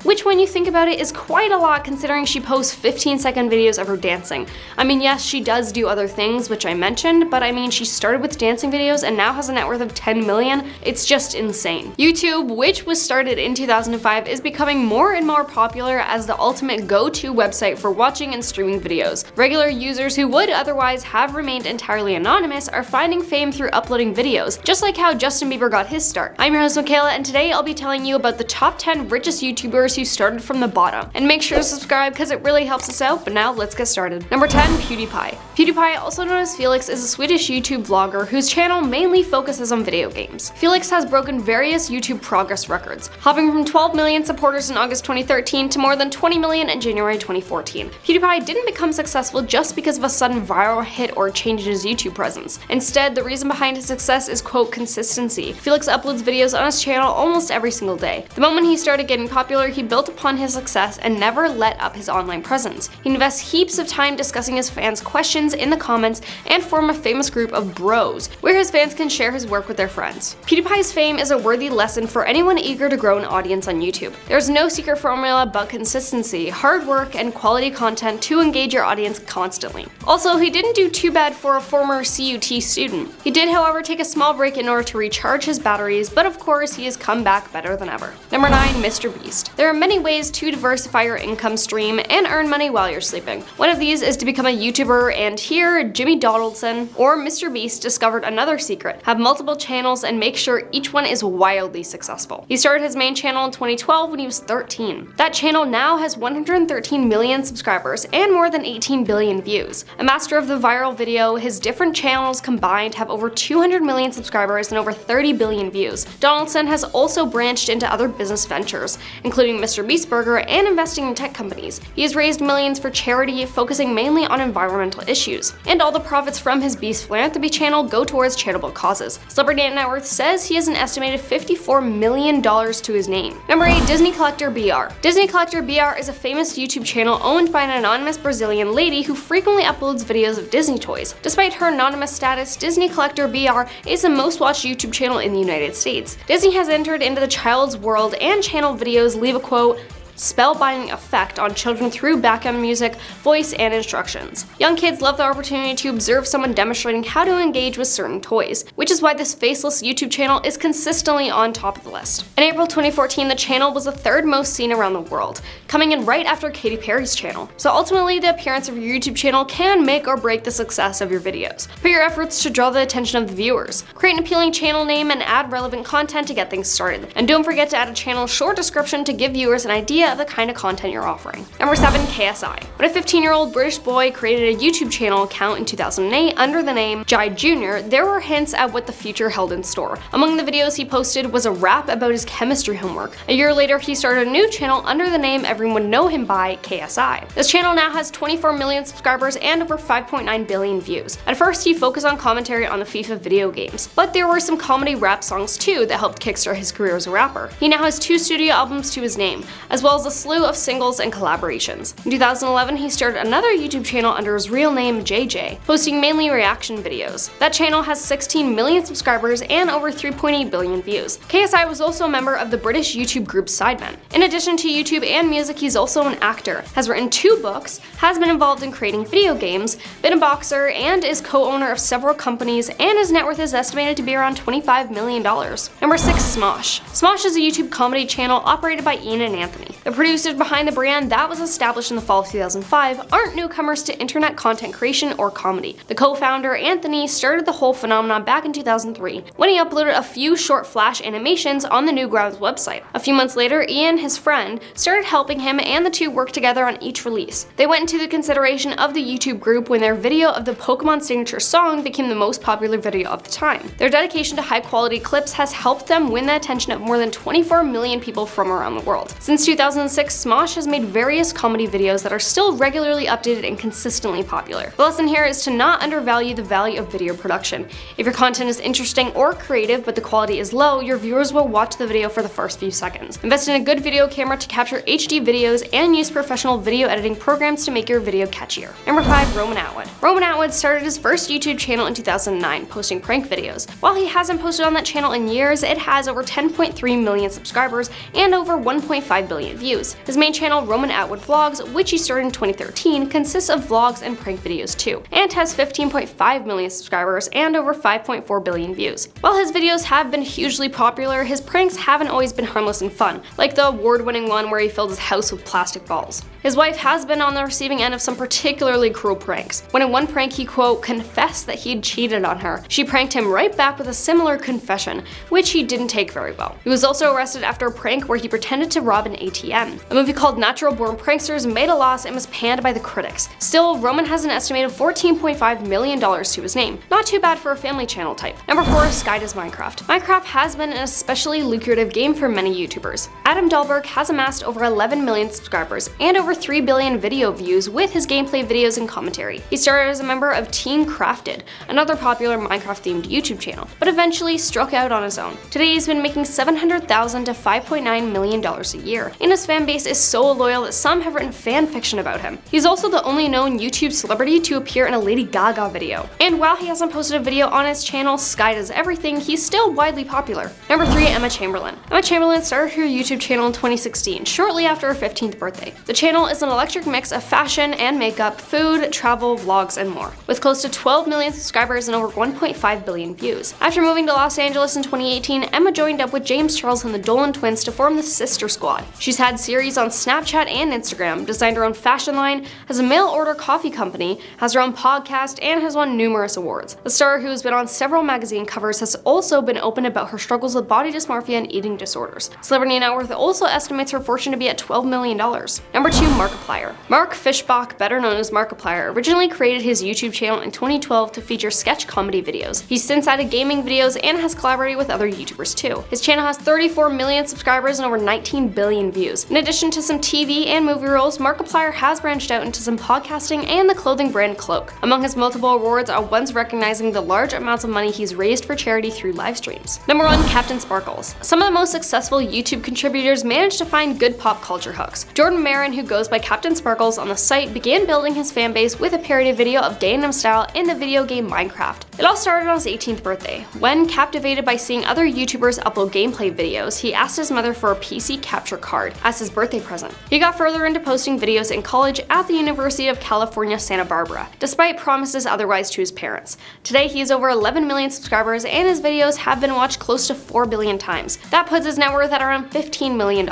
which when you think about it is quite a lot considering she posts 15-second videos of her dancing. I mean, yes, she does do other things, which I mentioned, but I mean, she started with dancing videos and now has a net worth of 10 million. It's just insane. YouTube, which was started in 2005, is becoming more and more popular as the ultimate go-to website for watching and streaming videos. Regular users who would otherwise have remained entirely anonymous are finding fame through uploading videos, just like how Justin Bieber got his start. I'm your host Michaela, and today I'll be telling you about the top 10 richest YouTubers who started from the bottom. And make sure to subscribe because it really helps us out, but now let's get started. Number 10, PewDiePie. PewDiePie, also known as Felix, is a Swedish YouTube vlogger whose channel mainly focuses on video games. Felix has broken various YouTube progress records, hopping from 12 million supporters in August 2013 to more than 20 million in January 2014. PewDiePie didn't become successful just because of a sudden viral hit or change in his YouTube presence. Instead, the reason behind his success is, quote, consistency. Felix uploads videos on his channel almost every single day. The moment he started getting popular, he built upon his success and never let up his online presence. He invests heaps of time discussing his fans' questions in the comments and form a famous group of bros, where his fans can share his work with their friends. PewDiePie's fame is a worthy lesson for anyone eager to grow an audience on YouTube. There's no secret formula but consistency, hard work, and quality content to engage your audience constantly. Also, he didn't do too bad for a former CUT student. He did, however, take a small break in order to recharge his batteries, but of course he has come back better than ever. Number 9, MrBeast. There are many ways to diversify your income stream and earn money while you're sleeping. One of these is to become a YouTuber, and here Jimmy Donaldson, or MrBeast, discovered another secret: have multiple channels and make sure each one is wildly successful. He started his main channel in 2012 when he was 13. That channel now has 113 million subscribers and more than 18 billion views. A master of the viral video, his different channels combined have over 200 million subscribers and over 30 billion views. Donaldson has also branched into other business ventures, including MrBeast Burger and investing in tech companies. He has raised millions for charity, focusing mainly on environmental issues. And all the profits from his Beast philanthropy channel go towards charitable causes. Celebrity Net Worth says he has an estimated $54 million to his name. Number 8, Disney Collector BR. Disney Collector BR is a famous YouTube channel owned by an anonymous Brazilian lady who frequently uploads videos of Disney toys. Despite her anonymous status, Disney Collector BR is the most watched YouTube channel in the United States. Disney has entered into the child's world, and channel videos leave a, quote, spellbinding effect on children through background music, voice, and instructions. Young kids love the opportunity to observe someone demonstrating how to engage with certain toys, which is why this faceless YouTube channel is consistently on top of the list. In April 2014, the channel was the 3rd most seen around the world, coming in right after Katy Perry's channel. So ultimately, the appearance of your YouTube channel can make or break the success of your videos. Put your efforts to draw the attention of the viewers. Create an appealing channel name and add relevant content to get things started. And don't forget to add a channel short description to give viewers an idea of the kind of content you're offering. Number 7, KSI. When a 15-year-old British boy created a YouTube channel account in 2008 under the name Jai Jr., there were hints at what the future held in store. Among the videos he posted was a rap about his chemistry homework. A year later, he started a new channel under the name everyone would know him by, KSI. This channel now has 24 million subscribers and over 5.9 billion views. At first, he focused on commentary on the FIFA video games, but there were some comedy rap songs too that helped kickstart his career as a rapper. He now has 2 studio albums to his name, as well well as a slew of singles and collaborations. In 2011, he started another YouTube channel under his real name JJ, posting mainly reaction videos. That channel has 16 million subscribers and over 3.8 billion views. KSI was also a member of the British YouTube group Sidemen. In addition to YouTube and music, he's also an actor, has written 2 books, has been involved in creating video games, been a boxer, and is co-owner of several companies, and his net worth is estimated to be around $25 million. Number 6. Smosh. Smosh is a YouTube comedy channel operated by Ian and Anthony. The producers behind the brand that was established in the fall of 2005 aren't newcomers to internet content creation or comedy. The co-founder, Anthony, started the whole phenomenon back in 2003 when he uploaded a few short flash animations on the Newgrounds website. A few months later, Ian, his friend, started helping him, and the two worked together on each release. They went into the consideration of the YouTube group when their video of the Pokemon signature song became the most popular video of the time. Their dedication to high quality clips has helped them win the attention of more than 24 million people from around the world. Since 2006, Smosh has made various comedy videos that are still regularly updated and consistently popular. The lesson here is to not undervalue the value of video production. If your content is interesting or creative but the quality is low, your viewers will watch the video for the first few seconds. Invest in a good video camera to capture HD videos and use professional video editing programs to make your video catchier. Number 5. Roman Atwood. Roman Atwood started his first YouTube channel in 2009, posting prank videos. While he hasn't posted on that channel in years, it has over 10.3 million subscribers and over 1.5 billion views. His main channel, Roman Atwood Vlogs, which he started in 2013, consists of vlogs and prank videos too, and has 15.5 million subscribers and over 5.4 billion views. While his videos have been hugely popular, his pranks haven't always been harmless and fun, like the award-winning one where he filled his house with plastic balls. His wife has been on the receiving end of some particularly cruel pranks. When in one prank he, quote, confessed that he'd cheated on her, she pranked him right back with a similar confession, which he didn't take very well. He was also arrested after a prank where he pretended to rob an ATM. A movie called Natural Born Pranksters made a loss and was panned by the critics. Still, Roman has an estimated $14.5 million to his name. Not too bad for a family channel type. Number 4. Sky Does Minecraft. Minecraft has been an especially lucrative game for many YouTubers. Adam Dobrik has amassed over 11 million subscribers and over 3 billion video views with his gameplay videos and commentary. He started as a member of Team Crafted, another popular Minecraft-themed YouTube channel, but eventually struck out on his own. Today he's been making $700,000 to $5.9 million a year, and his fan base is so loyal that some have written fan fiction about him. He's also the only known YouTube celebrity to appear in a Lady Gaga video. And while he hasn't posted a video on his channel, Sky Does Everything, he's still widely popular. Number 3. Emma Chamberlain. Emma Chamberlain started her YouTube channel in 2016, shortly after her 15th birthday. The channel is an eclectic mix of fashion and makeup, food, travel, vlogs, and more, with close to 12 million subscribers and over 1.5 billion views. After moving to Los Angeles in 2018, Emma joined up with James Charles and the Dolan twins to form the Sister Squad. She's had series on Snapchat and Instagram, designed her own fashion line, has a mail-order coffee company, has her own podcast, and has won numerous awards. The star, who has been on several magazine covers, has also been open about her struggles with body dysmorphia and eating disorders. Celebrity Net Worth also estimates her fortune to be at $12 million. Number 2. Markiplier. Mark Fischbach, better known as Markiplier, originally created his YouTube channel in 2012 to feature sketch comedy videos. He's since added gaming videos and has collaborated with other YouTubers too. His channel has 34 million subscribers and over 19 billion views. In addition to some TV and movie roles, Markiplier has branched out into some podcasting and the clothing brand Cloak. Among his multiple awards are ones recognizing the large amounts of money he's raised for charity through live streams. Number 1. Captain Sparkles. Some of the most successful YouTube contributors managed to find good pop culture hooks. Jordan Marin, who goes by Captain Sparkles on the site, began building his fan base with a parody video of Gangnam Style in the video game Minecraft. It all started on his 18th birthday. When captivated by seeing other YouTubers upload gameplay videos, he asked his mother for a PC capture card as his birthday present. He got further into posting videos in college at the University of California, Santa Barbara, despite promises otherwise to his parents. Today he has over 11 million subscribers and his videos have been watched close to 4 billion times. That puts his net worth at around $15 million.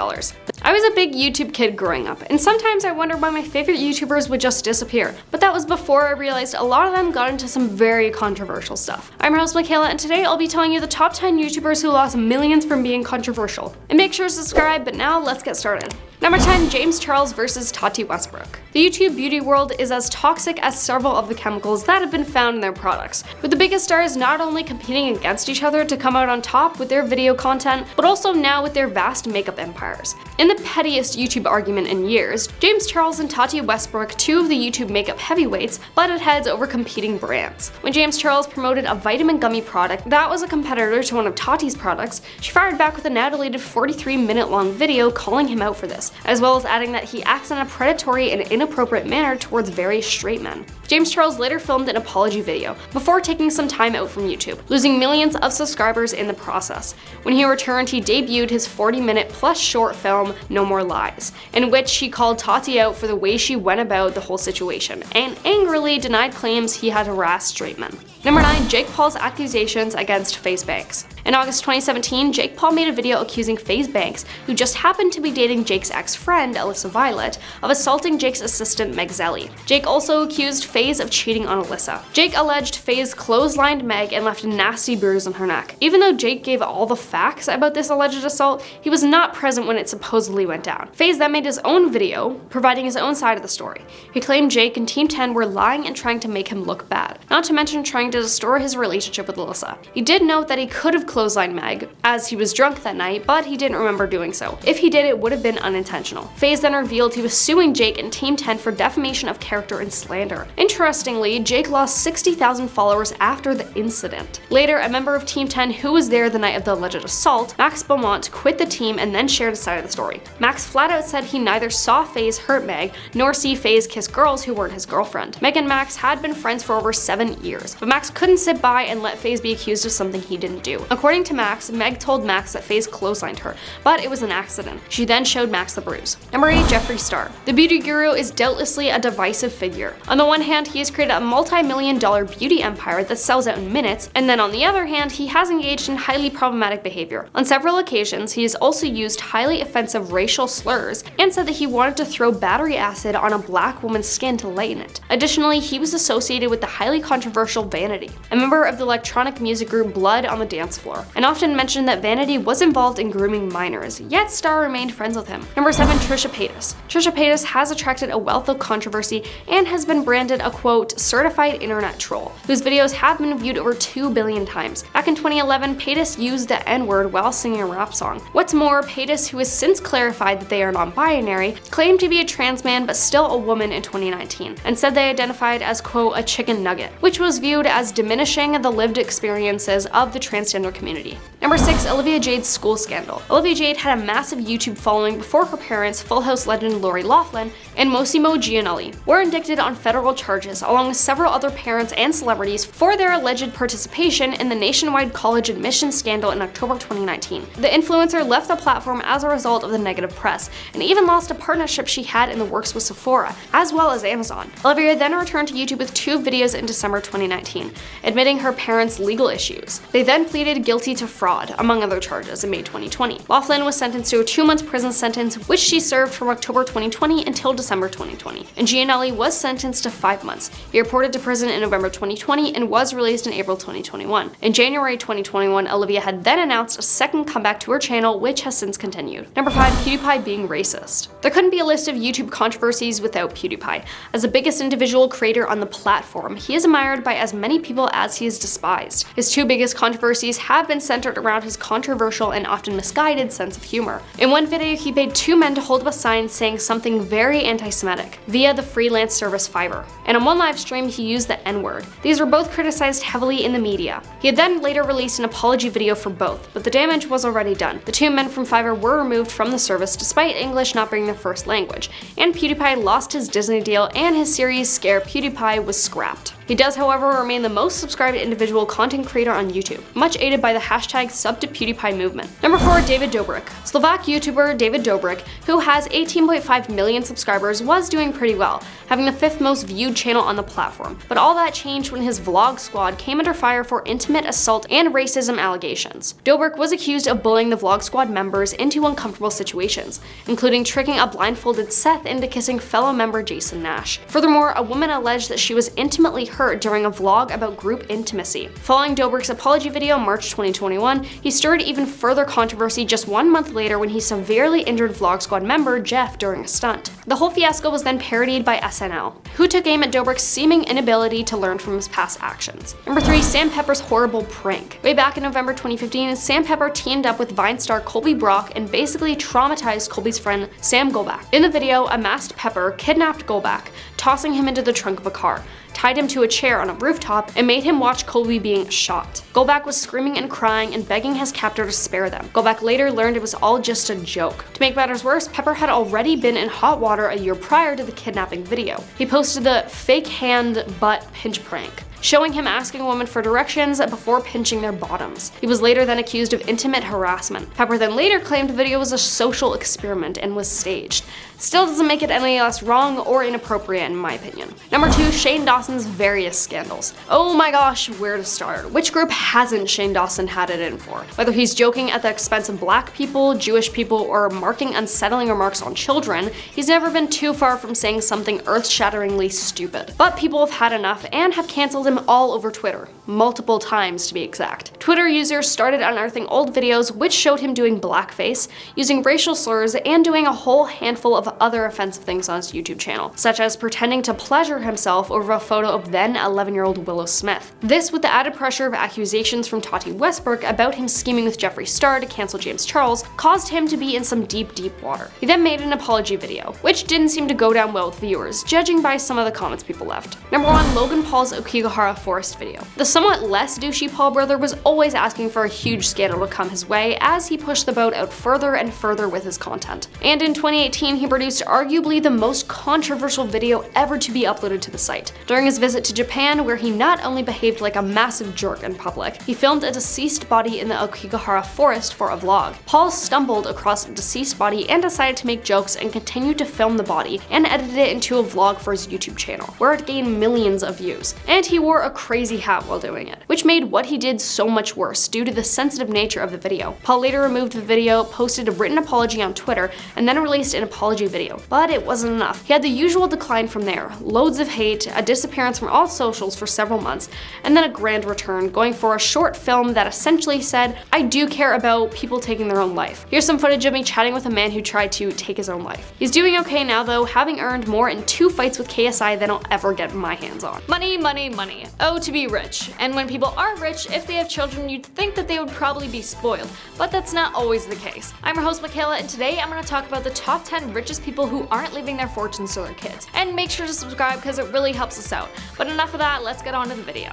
I was a big YouTube kid growing up, and sometimes I wondered why my favorite YouTubers would just disappear, but that was before I realized a lot of them got into some very controversial stuff. I'm your host Michaela, and today I'll be telling you the top 10 YouTubers who lost millions from being controversial. And make sure to subscribe, but now let's get started. Number 10. James Charles versus Tati Westbrook. The YouTube beauty world is as toxic as several of the chemicals that have been found in their products, with the biggest stars not only competing against each other to come out on top with their video content, but also now with their vast makeup empires. In the pettiest YouTube argument in years, James Charles and Tati Westbrook, two of the YouTube makeup heavyweights, butted heads over competing brands. When James Charles promoted a vitamin gummy product that was a competitor to one of Tati's products, she fired back with a now deleted 43-minute long video calling him out for this, James, as well as adding that he acts in a predatory and inappropriate manner towards very straight men. James Charles later filmed an apology video before taking some time out from YouTube, losing millions of subscribers in the process. When he returned, he debuted his 40-minute plus short film, No More Lies, in which he called Tati out for the way she went about the whole situation, and angrily denied claims he had harassed straight men. Number 9. Jake Paul's accusations against FaZe Banks. In August 2017, Jake Paul made a video accusing FaZe Banks, who just happened to be dating Jake's ex-friend, Alyssa Violet, of assaulting Jake's assistant Meg Zelly. Jake also accused FaZe of cheating on Alyssa. Jake alleged FaZe clotheslined Meg and left a nasty bruise on her neck. Even though Jake gave all the facts about this alleged assault, he was not present when it supposedly went down. FaZe then made his own video, providing his own side of the story. He claimed Jake and Team 10 were lying and trying to make him look bad, not to mention trying to destroy his relationship with Alyssa. He did note that he could have clotheslined Meg, as he was drunk that night, but he didn't remember doing so. If he did, it would have been unintentional. FaZe then revealed he was suing Jake and Team 10 for defamation of character and slander. Interestingly, Jake lost 60,000 followers after the incident. Later, a member of Team 10 who was there the night of the alleged assault, Max Beaumont, quit the team and then shared his side of the story. Max flat out said he neither saw FaZe hurt Meg, nor see FaZe kiss girls who weren't his girlfriend. Meg and Max had been friends for over 7 years, but Max couldn't sit by and let FaZe be accused of something he didn't do. According to Max, Meg told Max that FaZe clotheslined her, but it was an accident. She then showed Max the bruise. Number 8. Jeffree Star. The beauty guru is doubtlessly a divisive figure. On the one hand, he has created a multi-million-dollar beauty empire that sells out in minutes, and then on the other hand, he has engaged in highly problematic behavior. On several occasions, he has also used highly offensive racial slurs and said that he wanted to throw battery acid on a black woman's skin to lighten it. Additionally, he was associated with the highly controversial Vanity, a member of the electronic music group Blood on the Dance Floor, and often mentioned that Vanity was involved in grooming minors, yet Star remained friends with him. Number 7. Trisha Paytas. Trisha Paytas has attracted a wealth of controversy and has been branded a quote, certified internet troll, whose videos have been viewed over 2 billion times. Back in 2011, Paytas used the N-word while singing a rap song. What's more, Paytas, who has since clarified that they are non-binary, claimed to be a trans man but still a woman in 2019, and said they identified as quote, a chicken nugget, which was viewed as diminishing the lived experiences of the transgender community. Number 6. Olivia Jade's school scandal. Olivia Jade had a massive YouTube following before her parents, Full House legend Lori Loughlin, and Mossimo Giannelli, were indicted on federal charges, along with several other parents and celebrities, for their alleged participation in the nationwide college admissions scandal in October 2019. The influencer left the platform as a result of the negative press, and even lost a partnership she had in the works with Sephora, as well as Amazon. Olivia then returned to YouTube with 2 videos in December 2019, admitting her parents' legal issues. They then pleaded guilty to fraud, among other charges, in May 2020. Loughlin was sentenced to a 2-month prison sentence, which she served from October 2020 until December 2020, and Giannelli was sentenced to 5 months. He reported to prison in November 2020 and was released in April 2021. In January 2021, Olivia had then announced a second comeback to her channel, which has since continued. Number 5. PewDiePie being racist. There couldn't be a list of YouTube controversies without PewDiePie. As the biggest individual creator on the platform, he is admired by as many people as he is despised. His 2 biggest controversies have been centered around his controversial and often misguided sense of humor. In one video, he paid 2 men to hold up a sign saying something very anti-Semitic via the freelance service Fiverr, and on one live stream he used the N-word. These were both criticized heavily in the media. He had then later released an apology video for both, but the damage was already done. The 2 men from Fiverr were removed from the service despite English not being their first language, and PewDiePie lost his Disney deal and his series Scare PewDiePie was scrapped. He does, however, remain the most subscribed individual content creator on YouTube, much aided by the hashtag #SubToPewDiePie movement. Number 4. David Dobrik. Slovak YouTuber David Dobrik, who has 18.5 million subscribers, was doing pretty well, having the 5th most viewed channel on the platform. But all that changed when his vlog squad came under fire for intimate assault and racism allegations. Dobrik was accused of bullying the vlog squad members into uncomfortable situations, including tricking a blindfolded Seth into kissing fellow member Jason Nash. Furthermore, a woman alleged that she was intimately hurt during a vlog about group intimacy. Following Dobrik's apology video in March 2021, he stirred even further controversy just 1 month later when he severely injured Vlog Squad member Jeff during a stunt. The whole fiasco was then parodied by SNL, who took aim at Dobrik's seeming inability to learn from his past actions. Number 3. Sam Pepper's horrible prank. Way back in November 2015, Sam Pepper teamed up with Vine star Colby Brock and basically traumatized Colby's friend Sam Golbach. In the video, a masked Pepper kidnapped Golbach, tossing him into the trunk of a car, tied him to a chair on a rooftop, and made him watch Colby being shot. Goldback was screaming and crying and begging his captor to spare them. Goldback later learned it was all just a joke. To make matters worse, Pepper had already been in hot water a year prior to the kidnapping video. He posted the fake hand butt pinch prank, showing him asking a woman for directions before pinching their bottoms. He was later then accused of intimate harassment. Pepper then later claimed the video was a social experiment and was staged. Still doesn't make it any less wrong or inappropriate in my opinion. Number 2, Shane Dawson's various scandals. Oh my gosh, where to start? Which group hasn't Shane Dawson had it in for? Whether he's joking at the expense of black people, Jewish people, or marking unsettling remarks on children, he's never been too far from saying something earth-shatteringly stupid. But people have had enough and have canceled him all over Twitter, multiple times to be exact. Twitter users started unearthing old videos which showed him doing blackface, using racial slurs, and doing a whole handful of other offensive things on his YouTube channel, such as pretending to pleasure himself over a photo of then 11-year-old Willow Smith. This with the added pressure of accusations from Tati Westbrook about him scheming with Jeffree Star to cancel James Charles caused him to be in some deep water. He then made an apology video, which didn't seem to go down well with viewers, judging by some of the comments people left. Number 1, Logan Paul's Okigahara Forest video. The somewhat less douchey Paul brother was always asking for a huge scandal to come his way as he pushed the boat out further and further with his content. And in 2018, he produced arguably the most controversial video ever to be uploaded to the site. During his visit to Japan, where he not only behaved like a massive jerk in public, he filmed a deceased body in the Okigahara forest for a vlog. Paul stumbled across a deceased body and decided to make jokes and continued to film the body and edited it into a vlog for his YouTube channel, where it gained millions of views. And he wore a crazy hat while doing it, which made what he did so much worse due to the sensitive nature of the video. Paul later removed the video, posted a written apology on Twitter, and then released an apology video. But it wasn't enough. He had the usual decline from there, loads of hate, a disappearance from all socials for several months, and then a grand return, going for a short film that essentially said, I do care about people taking their own life. Here's some footage of me chatting with a man who tried to take his own life. He's doing okay now though, having earned more in 2 fights with KSI than I'll ever get my hands on. Money, money, money. Oh, to be rich. And when people are rich, if they have children, you'd think that they would probably be spoiled, but that's not always the case. I'm your host, Michaela, and today I'm going to talk about the top 10 richest people who aren't leaving their fortunes to their kids. And make sure to subscribe because it really helps us out. But enough of that, let's get on to the video.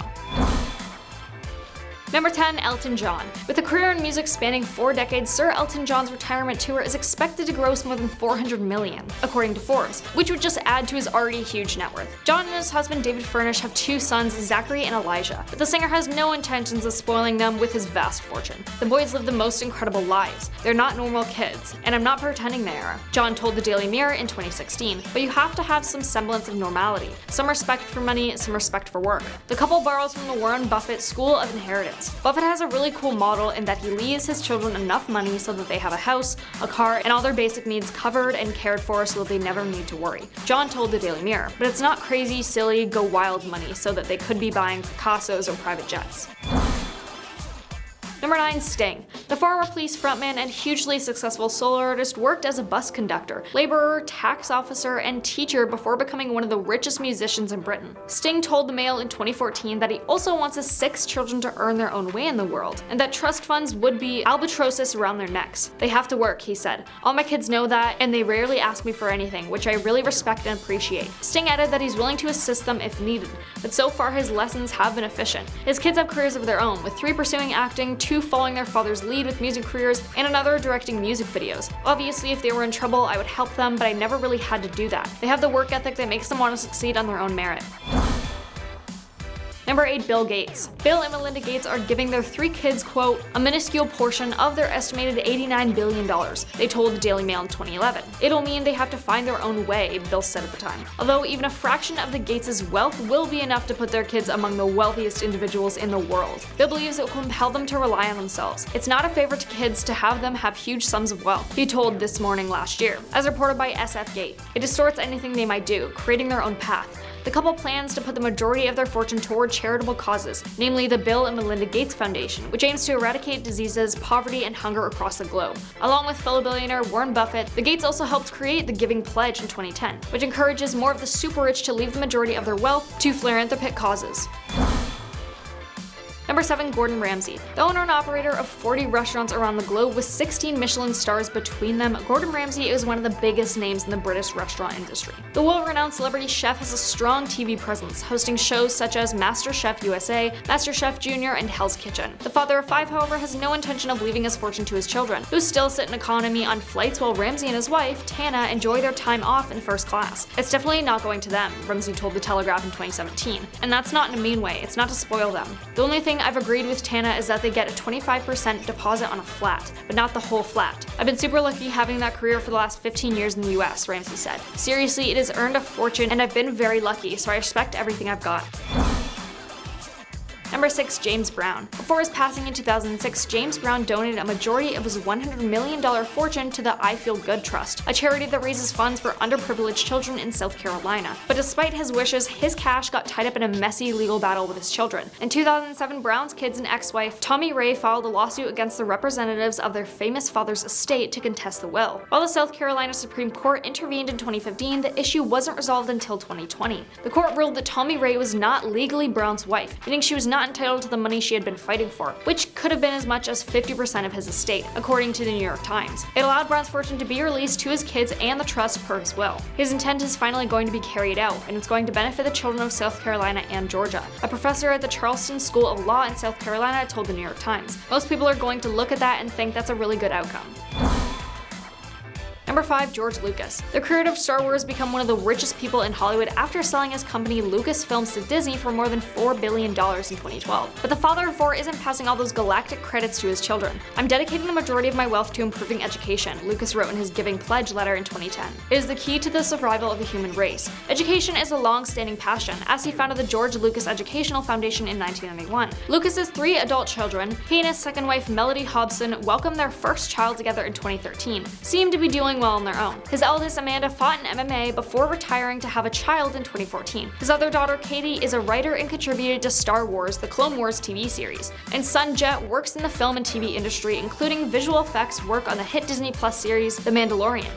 Number 10, Elton John. With a career in music spanning 4 decades, Sir Elton John's retirement tour is expected to gross more than $400 million, according to Forbes, which would just add to his already huge net worth. John and his husband David Furnish have 2 sons, Zachary and Elijah, but the singer has no intentions of spoiling them with his vast fortune. The boys live the most incredible lives. They're not normal kids, and I'm not pretending they are, John told the Daily Mirror in 2016, but you have to have some semblance of normality. Some respect for money, some respect for work. The couple borrows from the Warren Buffett School of Inheritance. Buffett has a really cool model in that he leaves his children enough money so that they have a house, a car, and all their basic needs covered and cared for so that they never need to worry. John told the Daily Mirror, but it's not crazy, silly, go wild money so that they could be buying Picassos or private jets. Number 9, Sting. The former Police frontman and hugely successful solo artist worked as a bus conductor, laborer, tax officer, and teacher before becoming one of the richest musicians in Britain. Sting told the Mail in 2014 that he also wants his 6 children to earn their own way in the world, and that trust funds would be albatrosses around their necks. They have to work, he said. All my kids know that, and they rarely ask me for anything, which I really respect and appreciate. Sting added that he's willing to assist them if needed, but so far his lessons have been efficient. His kids have careers of their own, with 3 pursuing acting, 2 following their father's lead with music careers, and another directing music videos. Obviously, if they were in trouble, I would help them, but I never really had to do that. They have the work ethic that makes them want to succeed on their own merit. Number 8, Bill Gates. Bill and Melinda Gates are giving their 3 kids, quote, a minuscule portion of their estimated $89 billion, they told the Daily Mail in 2011. It'll mean they have to find their own way, Bill said at the time. Although even a fraction of the Gates' wealth will be enough to put their kids among the wealthiest individuals in the world. Bill believes it will compel them to rely on themselves. It's not a favor to kids to have them have huge sums of wealth, he told This Morning last year. As reported by SF Gate, it distorts anything they might do, creating their own path. The couple plans to put the majority of their fortune toward charitable causes, namely the Bill and Melinda Gates Foundation, which aims to eradicate diseases, poverty, and hunger across the globe. Along with fellow billionaire Warren Buffett, the Gates also helped create the Giving Pledge in 2010, which encourages more of the super rich to leave the majority of their wealth to philanthropic causes. Number Number 7. Gordon Ramsay. The owner and operator of 40 restaurants around the globe with 16 Michelin stars between them, Gordon Ramsay is one of the biggest names in the British restaurant industry. The world-renowned celebrity chef has a strong TV presence, hosting shows such as MasterChef USA, MasterChef Junior, and Hell's Kitchen. The father of 5, however, has no intention of leaving his fortune to his children, who still sit in economy on flights while Ramsay and his wife, Tana, enjoy their time off in first class. It's definitely not going to them, Ramsay told The Telegraph in 2017. And that's not in a mean way, it's not to spoil them. The only thing I've agreed with Tana is that they get a 25% deposit on a flat, but not the whole flat. I've been super lucky having that career for the last 15 years in the US, Ramsay said. Seriously, it has earned a fortune and I've been very lucky, so I respect everything I've got. Number 6. James Brown. Before his passing in 2006, James Brown donated a majority of his $100 million fortune to the I Feel Good Trust, a charity that raises funds for underprivileged children in South Carolina. But despite his wishes, his cash got tied up in a messy legal battle with his children. In 2007, Brown's kids and ex-wife, Tommy Ray, filed a lawsuit against the representatives of their famous father's estate to contest the will. While the South Carolina Supreme Court intervened in 2015, the issue wasn't resolved until 2020. The court ruled that Tommy Ray was not legally Brown's wife, meaning she was not entitled to the money she had been fighting for, which could have been as much as 50% of his estate, according to the New York Times. It allowed Brown's fortune to be released to his kids and the trust per his will. His intent is finally going to be carried out, and it's going to benefit the children of South Carolina and Georgia. A professor at the Charleston School of Law in South Carolina told the New York Times. Most people are going to look at that and think that's a really good outcome. Number 5. George Lucas. The creator of Star Wars became one of the richest people in Hollywood after selling his company Lucasfilms to Disney for more than $4 billion in 2012. But the father of 4 isn't passing all those galactic credits to his children. "I'm dedicating the majority of my wealth to improving education," Lucas wrote in his Giving Pledge letter in 2010. "It is the key to the survival of the human race. Education is a long-standing passion," as he founded the George Lucas Educational Foundation in 1991. Lucas's 3 adult children, he and his second wife Melody Hobson, welcomed their first child together in 2013, seemed to be doing well on their own. His eldest, Amanda, fought in MMA before retiring to have a child in 2014. His other daughter, Katie, is a writer and contributed to Star Wars, the Clone Wars TV series. And son, Jet, works in the film and TV industry, including visual effects work on the hit Disney Plus series The Mandalorian.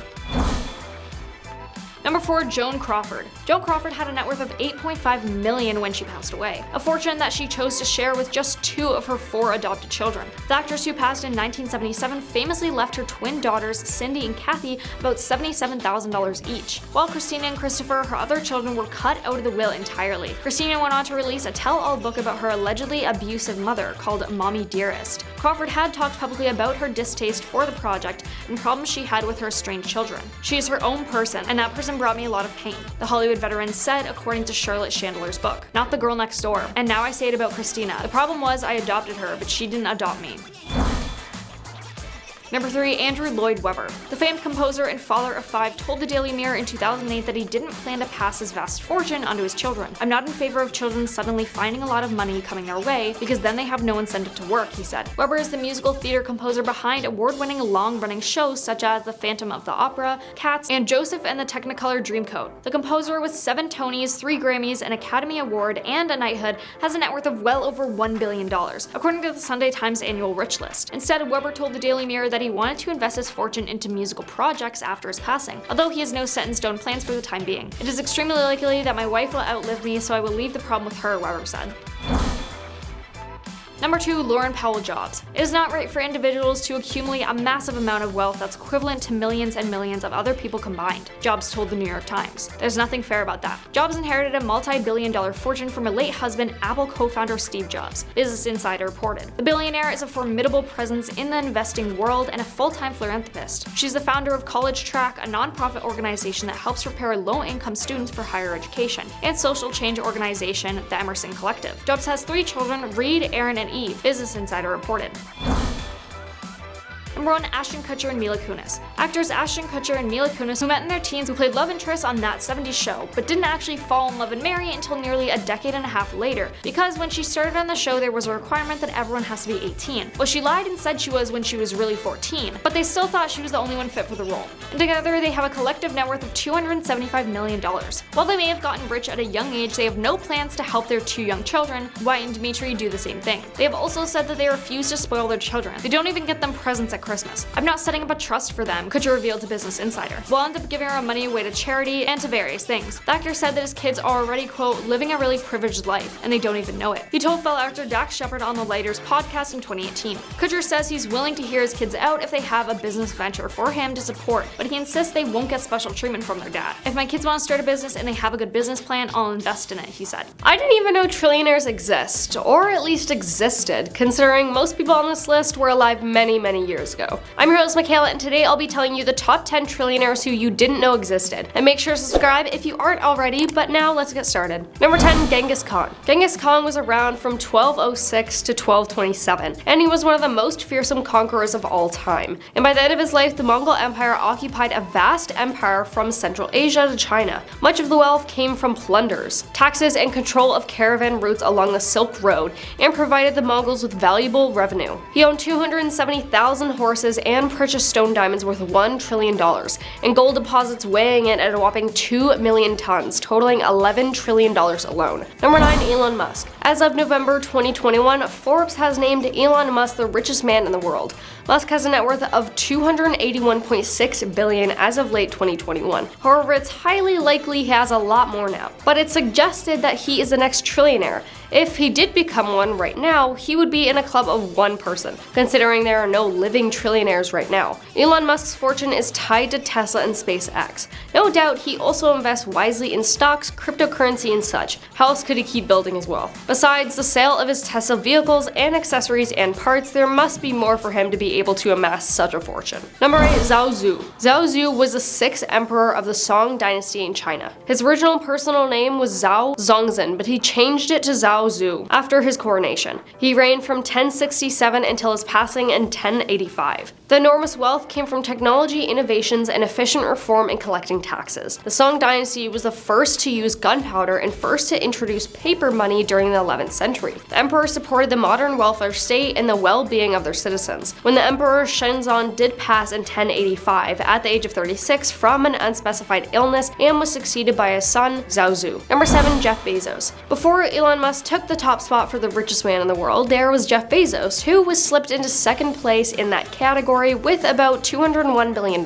Number 4. Joan Crawford. Joan Crawford had a net worth of $8.5 million when she passed away, a fortune that she chose to share with just 2 of her 4 adopted children. The actress, who passed in 1977, famously left her twin daughters, Cindy and Cathy, about $77,000 each, while Christina and Christopher, her other children, were cut out of the will entirely. Christina went on to release a tell-all book about her allegedly abusive mother called Mommy Dearest. Crawford had talked publicly about her distaste for the project and problems she had with her estranged children. She is her own person, and that person brought me a lot of pain, the Hollywood veteran said, according to Charlotte Chandler's book. Not the girl next door. And now I say it about Christina. The problem was I adopted her, but she didn't adopt me. Number 3. Andrew Lloyd Webber. The famed composer and father of 5 told the Daily Mirror in 2008 that he didn't plan to pass his vast fortune onto his children. "I'm not in favor of children suddenly finding a lot of money coming their way, because then they have no incentive to work," he said. Webber is the musical theater composer behind award-winning long-running shows such as The Phantom of the Opera, Cats, and Joseph and the Technicolor Dreamcoat. The composer, with 7 Tonys, 3 Grammys, an Academy Award, and a knighthood, has a net worth of well over $1 billion, according to the Sunday Times annual Rich List. Instead, Webber told the Daily Mirror that he wanted to invest his fortune into musical projects after his passing, although he has no set-in-stone plans for the time being. "It is extremely likely that my wife will outlive me, so I will leave the problem with her," Webber said. Number 2. Lauren Powell Jobs. It is not right for individuals to accumulate a massive amount of wealth that's equivalent to millions and millions of other people combined, Jobs told the New York Times. There's nothing fair about that. Jobs inherited a multi-billion-dollar fortune from her late husband, Apple co-founder Steve Jobs, Business Insider reported. The billionaire is a formidable presence in the investing world and a full-time philanthropist. She's the founder of College Track, a non-profit organization that helps prepare low-income students for higher education, and social change organization, the Emerson Collective. Jobs has 3 children, Reed, Aaron, and Eve, Business Insider reported. Number 1. Ashton Kutcher and Mila Kunis. Actors Ashton Kutcher and Mila Kunis, who met in their teens, who played love interests on That 70s Show, but didn't actually fall in love and marry until nearly a decade and a half later, because when she started on the show there was a requirement that everyone has to be 18. Well, she lied and said she was when she was really 14, but they still thought she was the only one fit for the role. And together they have a collective net worth of $275 million. While they may have gotten rich at a young age, they have no plans to help their 2 young children. Wyatt and Dimitri do the same thing. They have also said that they refuse to spoil their children. They don't even get them presents at Christmas. Christmas. I'm not setting up a trust for them, Kutcher revealed to Business Insider. We'll end up giving our money away to charity and to various things. The actor said that his kids are already, quote, living a really privileged life, and they don't even know it. He told fellow actor Dax Shepard on The Lighters podcast in 2018. Kutcher says he's willing to hear his kids out if they have a business venture for him to support, but he insists they won't get special treatment from their dad. If my kids want to start a business and they have a good business plan, I'll invest in it, he said. I didn't even know trillionaires exist, or at least existed, considering most people on this list were alive many, many years ago. I'm your host, Michaela, and today I'll be telling you the top 10 trillionaires who you didn't know existed. And make sure to subscribe if you aren't already, but now let's get started. Number 10, Genghis Khan. Genghis Khan was around from 1206 to 1227, and he was one of the most fearsome conquerors of all time. And by the end of his life, the Mongol Empire occupied a vast empire from Central Asia to China. Much of the wealth came from plunders, taxes, and control of caravan routes along the Silk Road, and provided the Mongols with valuable revenue. He owned 270,000 horses and purchased stone diamonds worth $1 trillion, and gold deposits weighing in at a whopping 2 million tons, totaling $11 trillion alone. Number 9, Elon Musk. As of November 2021, Forbes has named Elon Musk the richest man in the world. Musk has a net worth of $281.6 billion as of late 2021. However, it's highly likely he has a lot more now. But it's suggested that he is the next trillionaire. If he did become one right now, he would be in a club of one person, considering there are no living trillionaires right now. Elon Musk's fortune is tied to Tesla and SpaceX. No doubt he also invests wisely in stocks, cryptocurrency, and such. How else could he keep building his wealth? Besides the sale of his Tesla vehicles and accessories and parts, there must be more for him to be able to amass such a fortune. Number 8, Zhao Zu. Zhao Zu was the 6th emperor of the Song dynasty in China. His original personal name was Zhao Zongzhen, but he changed it to Zhao Zu after his coronation. He reigned from 1067 until his passing in 1085. The enormous wealth came from technology, innovations, and efficient reform in collecting taxes. The Song dynasty was the first to use gunpowder and first to introduce paper money during the 11th century. The emperor supported the modern welfare state and the well-being of their citizens. When the emperor Shenzong did pass in 1085 at the age of 36 from an unspecified illness and was succeeded by his son, Zhao Zu. Number 7, Jeff Bezos. Before Elon Musk took the top spot for the richest man in the world, there was Jeff Bezos, who was slipped into second place in that category with about $201 billion.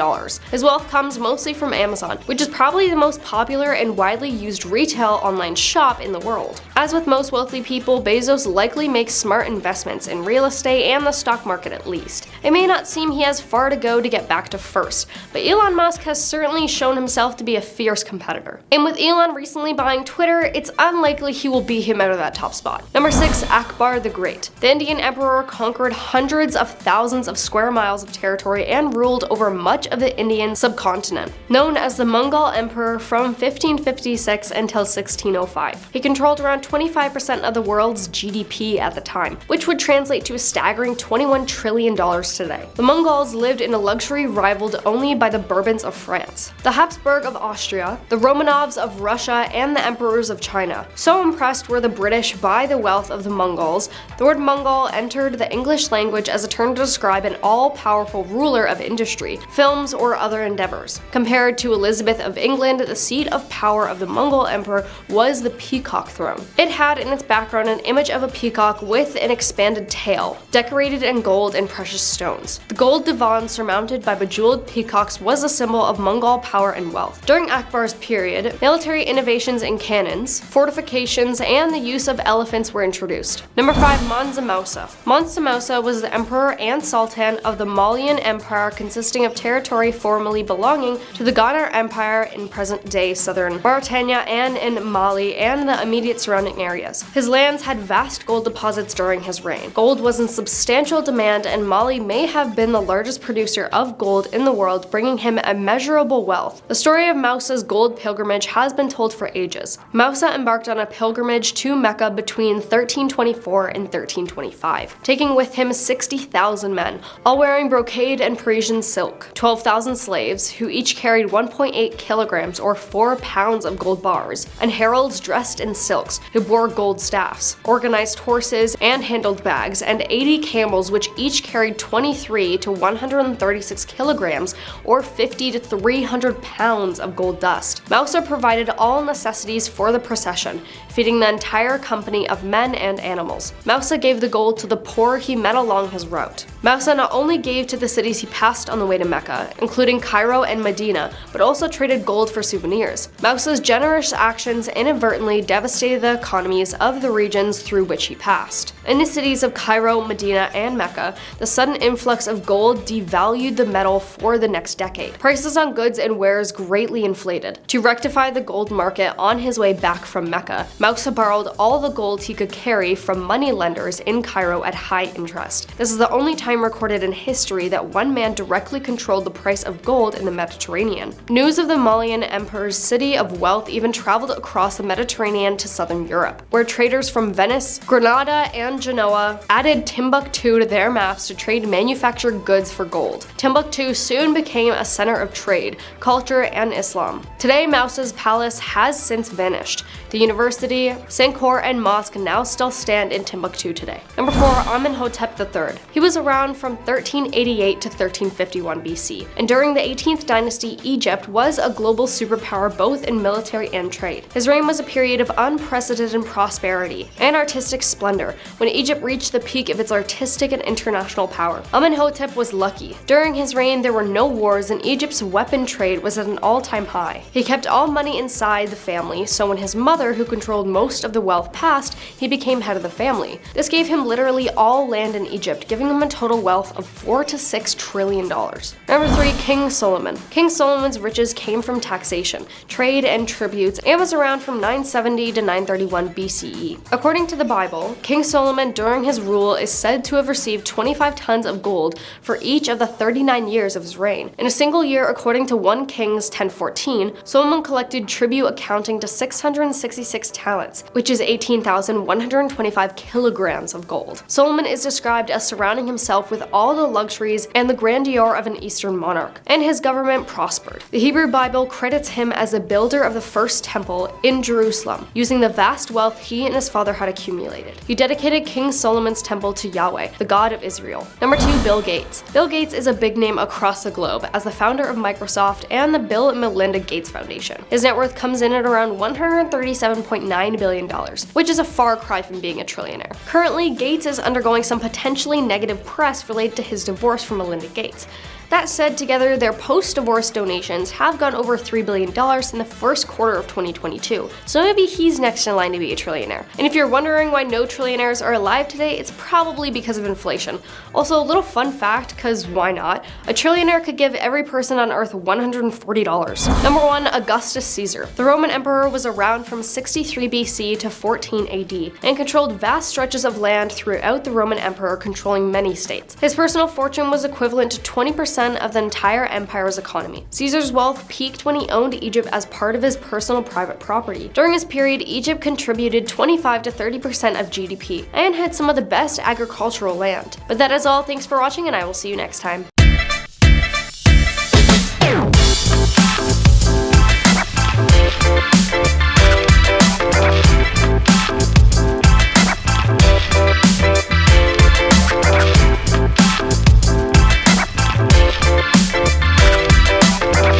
His wealth comes mostly from Amazon, which is probably the most popular and widely used retail online shop in the world. As with most wealthy people, Bezos likely makes smart investments in real estate and the stock market at least. It may not seem he has far to go to get back to first, but Elon Musk has certainly shown himself to be a fierce competitor. And with Elon recently buying Twitter, it's unlikely he will beat him out of that top spot. Number 6, Akbar the Great. The Indian emperor conquered hundreds of thousands of square miles of territory and ruled over much of the Indian subcontinent. Known as the Mongol Emperor from 1556 until 1605. He controlled around 25% of the world's GDP at the time, which would translate to a staggering $21 trillion today. The Mongols lived in a luxury rivaled only by the Bourbons of France, the Habsburg of Austria, the Romanovs of Russia, and the emperors of China. So impressed were the British by the wealth of the Mongols, the word Mongol entered the English language as a term to describe an all-powerful ruler of industry, films, or other endeavors. Compared to Elizabeth of England, the seat of power of the Mongol emperor was the peacock throne. It had in its background an image of a peacock with an expanded tail, decorated in gold and precious stones. The gold divan surmounted by bejeweled peacocks was a symbol of Mongol power and wealth. During Akbar's period, military innovations in cannons, fortifications, and the use of elephants were introduced. Number 5, Mansa Musa. Mansa Musa was the emperor and sultan of the Malian Empire, consisting of territory formerly belonging to the Ghana Empire in present-day southern Mauritania and in Mali and the immediate surrounding areas. His lands had vast gold deposits during his reign. Gold was in substantial demand, and Mali may have been the largest producer of gold in the world, bringing him immeasurable wealth. The story of Musa's gold pilgrimage has been told for ages. Musa embarked on a pilgrimage to Mecca between 1324 and 1325, taking with him 60,000 men, all wearing brocade and Parisian silk, 12,000 slaves, who each carried 1.8 kilograms or 4 pounds of gold bars, and heralds dressed in silks, who bore gold staffs, organized horses and handled bags, and 80 camels which each carried 123 to 136 kilograms or 50 to 300 pounds of gold dust. Mousa provided all necessities for the procession, feeding the entire company of men and animals. Mousa gave the gold to the poor he met along his route. Mousa not only gave to the cities he passed on the way to Mecca, including Cairo and Medina, but also traded gold for souvenirs. Mousa's generous actions inadvertently devastated the economies of the regions through which he passed. In the cities of Cairo, Medina, and Mecca, the sudden influx of gold devalued the metal for the next decade. Prices on goods and wares greatly inflated. To rectify the gold market on his way back from Mecca, Mousa borrowed all the gold he could carry from moneylenders in Cairo at high interest. This is the only time recorded in history that one man directly controlled the price of gold in the Mediterranean. News of the Malian emperor's city of wealth even traveled across the Mediterranean to southern Europe, where traders from Venice, Granada, and Genoa added Timbuktu to their maps to trade manufactured goods for gold. Timbuktu soon became a center of trade, culture, and Islam. Today, Mousa's palace has since vanished. The university, Sankor, and mosque now still stand in Timbuktu today. Number 4. Amenhotep III. He was around from 1388 to 1351 BC, and during the 18th dynasty, Egypt was a global superpower both in military and trade. His reign was a period of unprecedented prosperity and artistic splendor when Egypt reached the peak of its artistic and international power. Amenhotep was lucky. During his reign, there were no wars and Egypt's weapon trade was at an all-time high. He kept all money inside the family, so when his mother, who controlled most of the wealth, passed, he became head of the family. This gave him literally all land in Egypt, giving him a total wealth of $4 to $6 trillion. Number 3. King Solomon. King Solomon's riches came from taxation, trade, and tributes, and was around from 970 to 931 BCE. According to the Bible, King Solomon during his rule is said to have received 25 tons of gold for each of the 39 years of his reign. In a single year, according to 1 Kings 10:14, Solomon collected tribute accounting to 666 talents, which is 18,125 kilograms of gold. Solomon is described as surrounding himself with all the luxuries and the grandeur of an Eastern monarch, and his government prospered. The Hebrew Bible credits him as the builder of the first temple in Jerusalem, using the vast wealth he and his father had accumulated. He dedicated King Solomon's temple to Yahweh, the God of Israel. Number 2. Bill Gates. Bill Gates is a big name across the globe as the founder of Microsoft and the Bill and Melinda Gates Foundation. His net worth comes in at around $137.9 billion, which is a far cry from being a trillionaire. Currently, Gates is undergoing some potentially negative press related to his divorce from Melinda Gates. That said, together, their post-divorce donations have gone over $3 billion in the first quarter of 2022, so maybe he's next in line to be a trillionaire. And if you're wondering why no trillionaires are alive today, it's probably because of inflation. Also, a little fun fact, cause why not? A trillionaire could give every person on Earth $140. Number 1. Augustus Caesar. The Roman Emperor was around from 63 BC to 14 AD, and controlled vast stretches of land throughout the Roman Empire, controlling many states. His personal fortune was equivalent to 20% of the entire empire's economy. Caesar's wealth peaked when he owned Egypt as part of his personal private property. During his period, Egypt contributed 25 to 30% of GDP and had some of the best agricultural land. But that is all. Thanks for watching, and I will see you next time.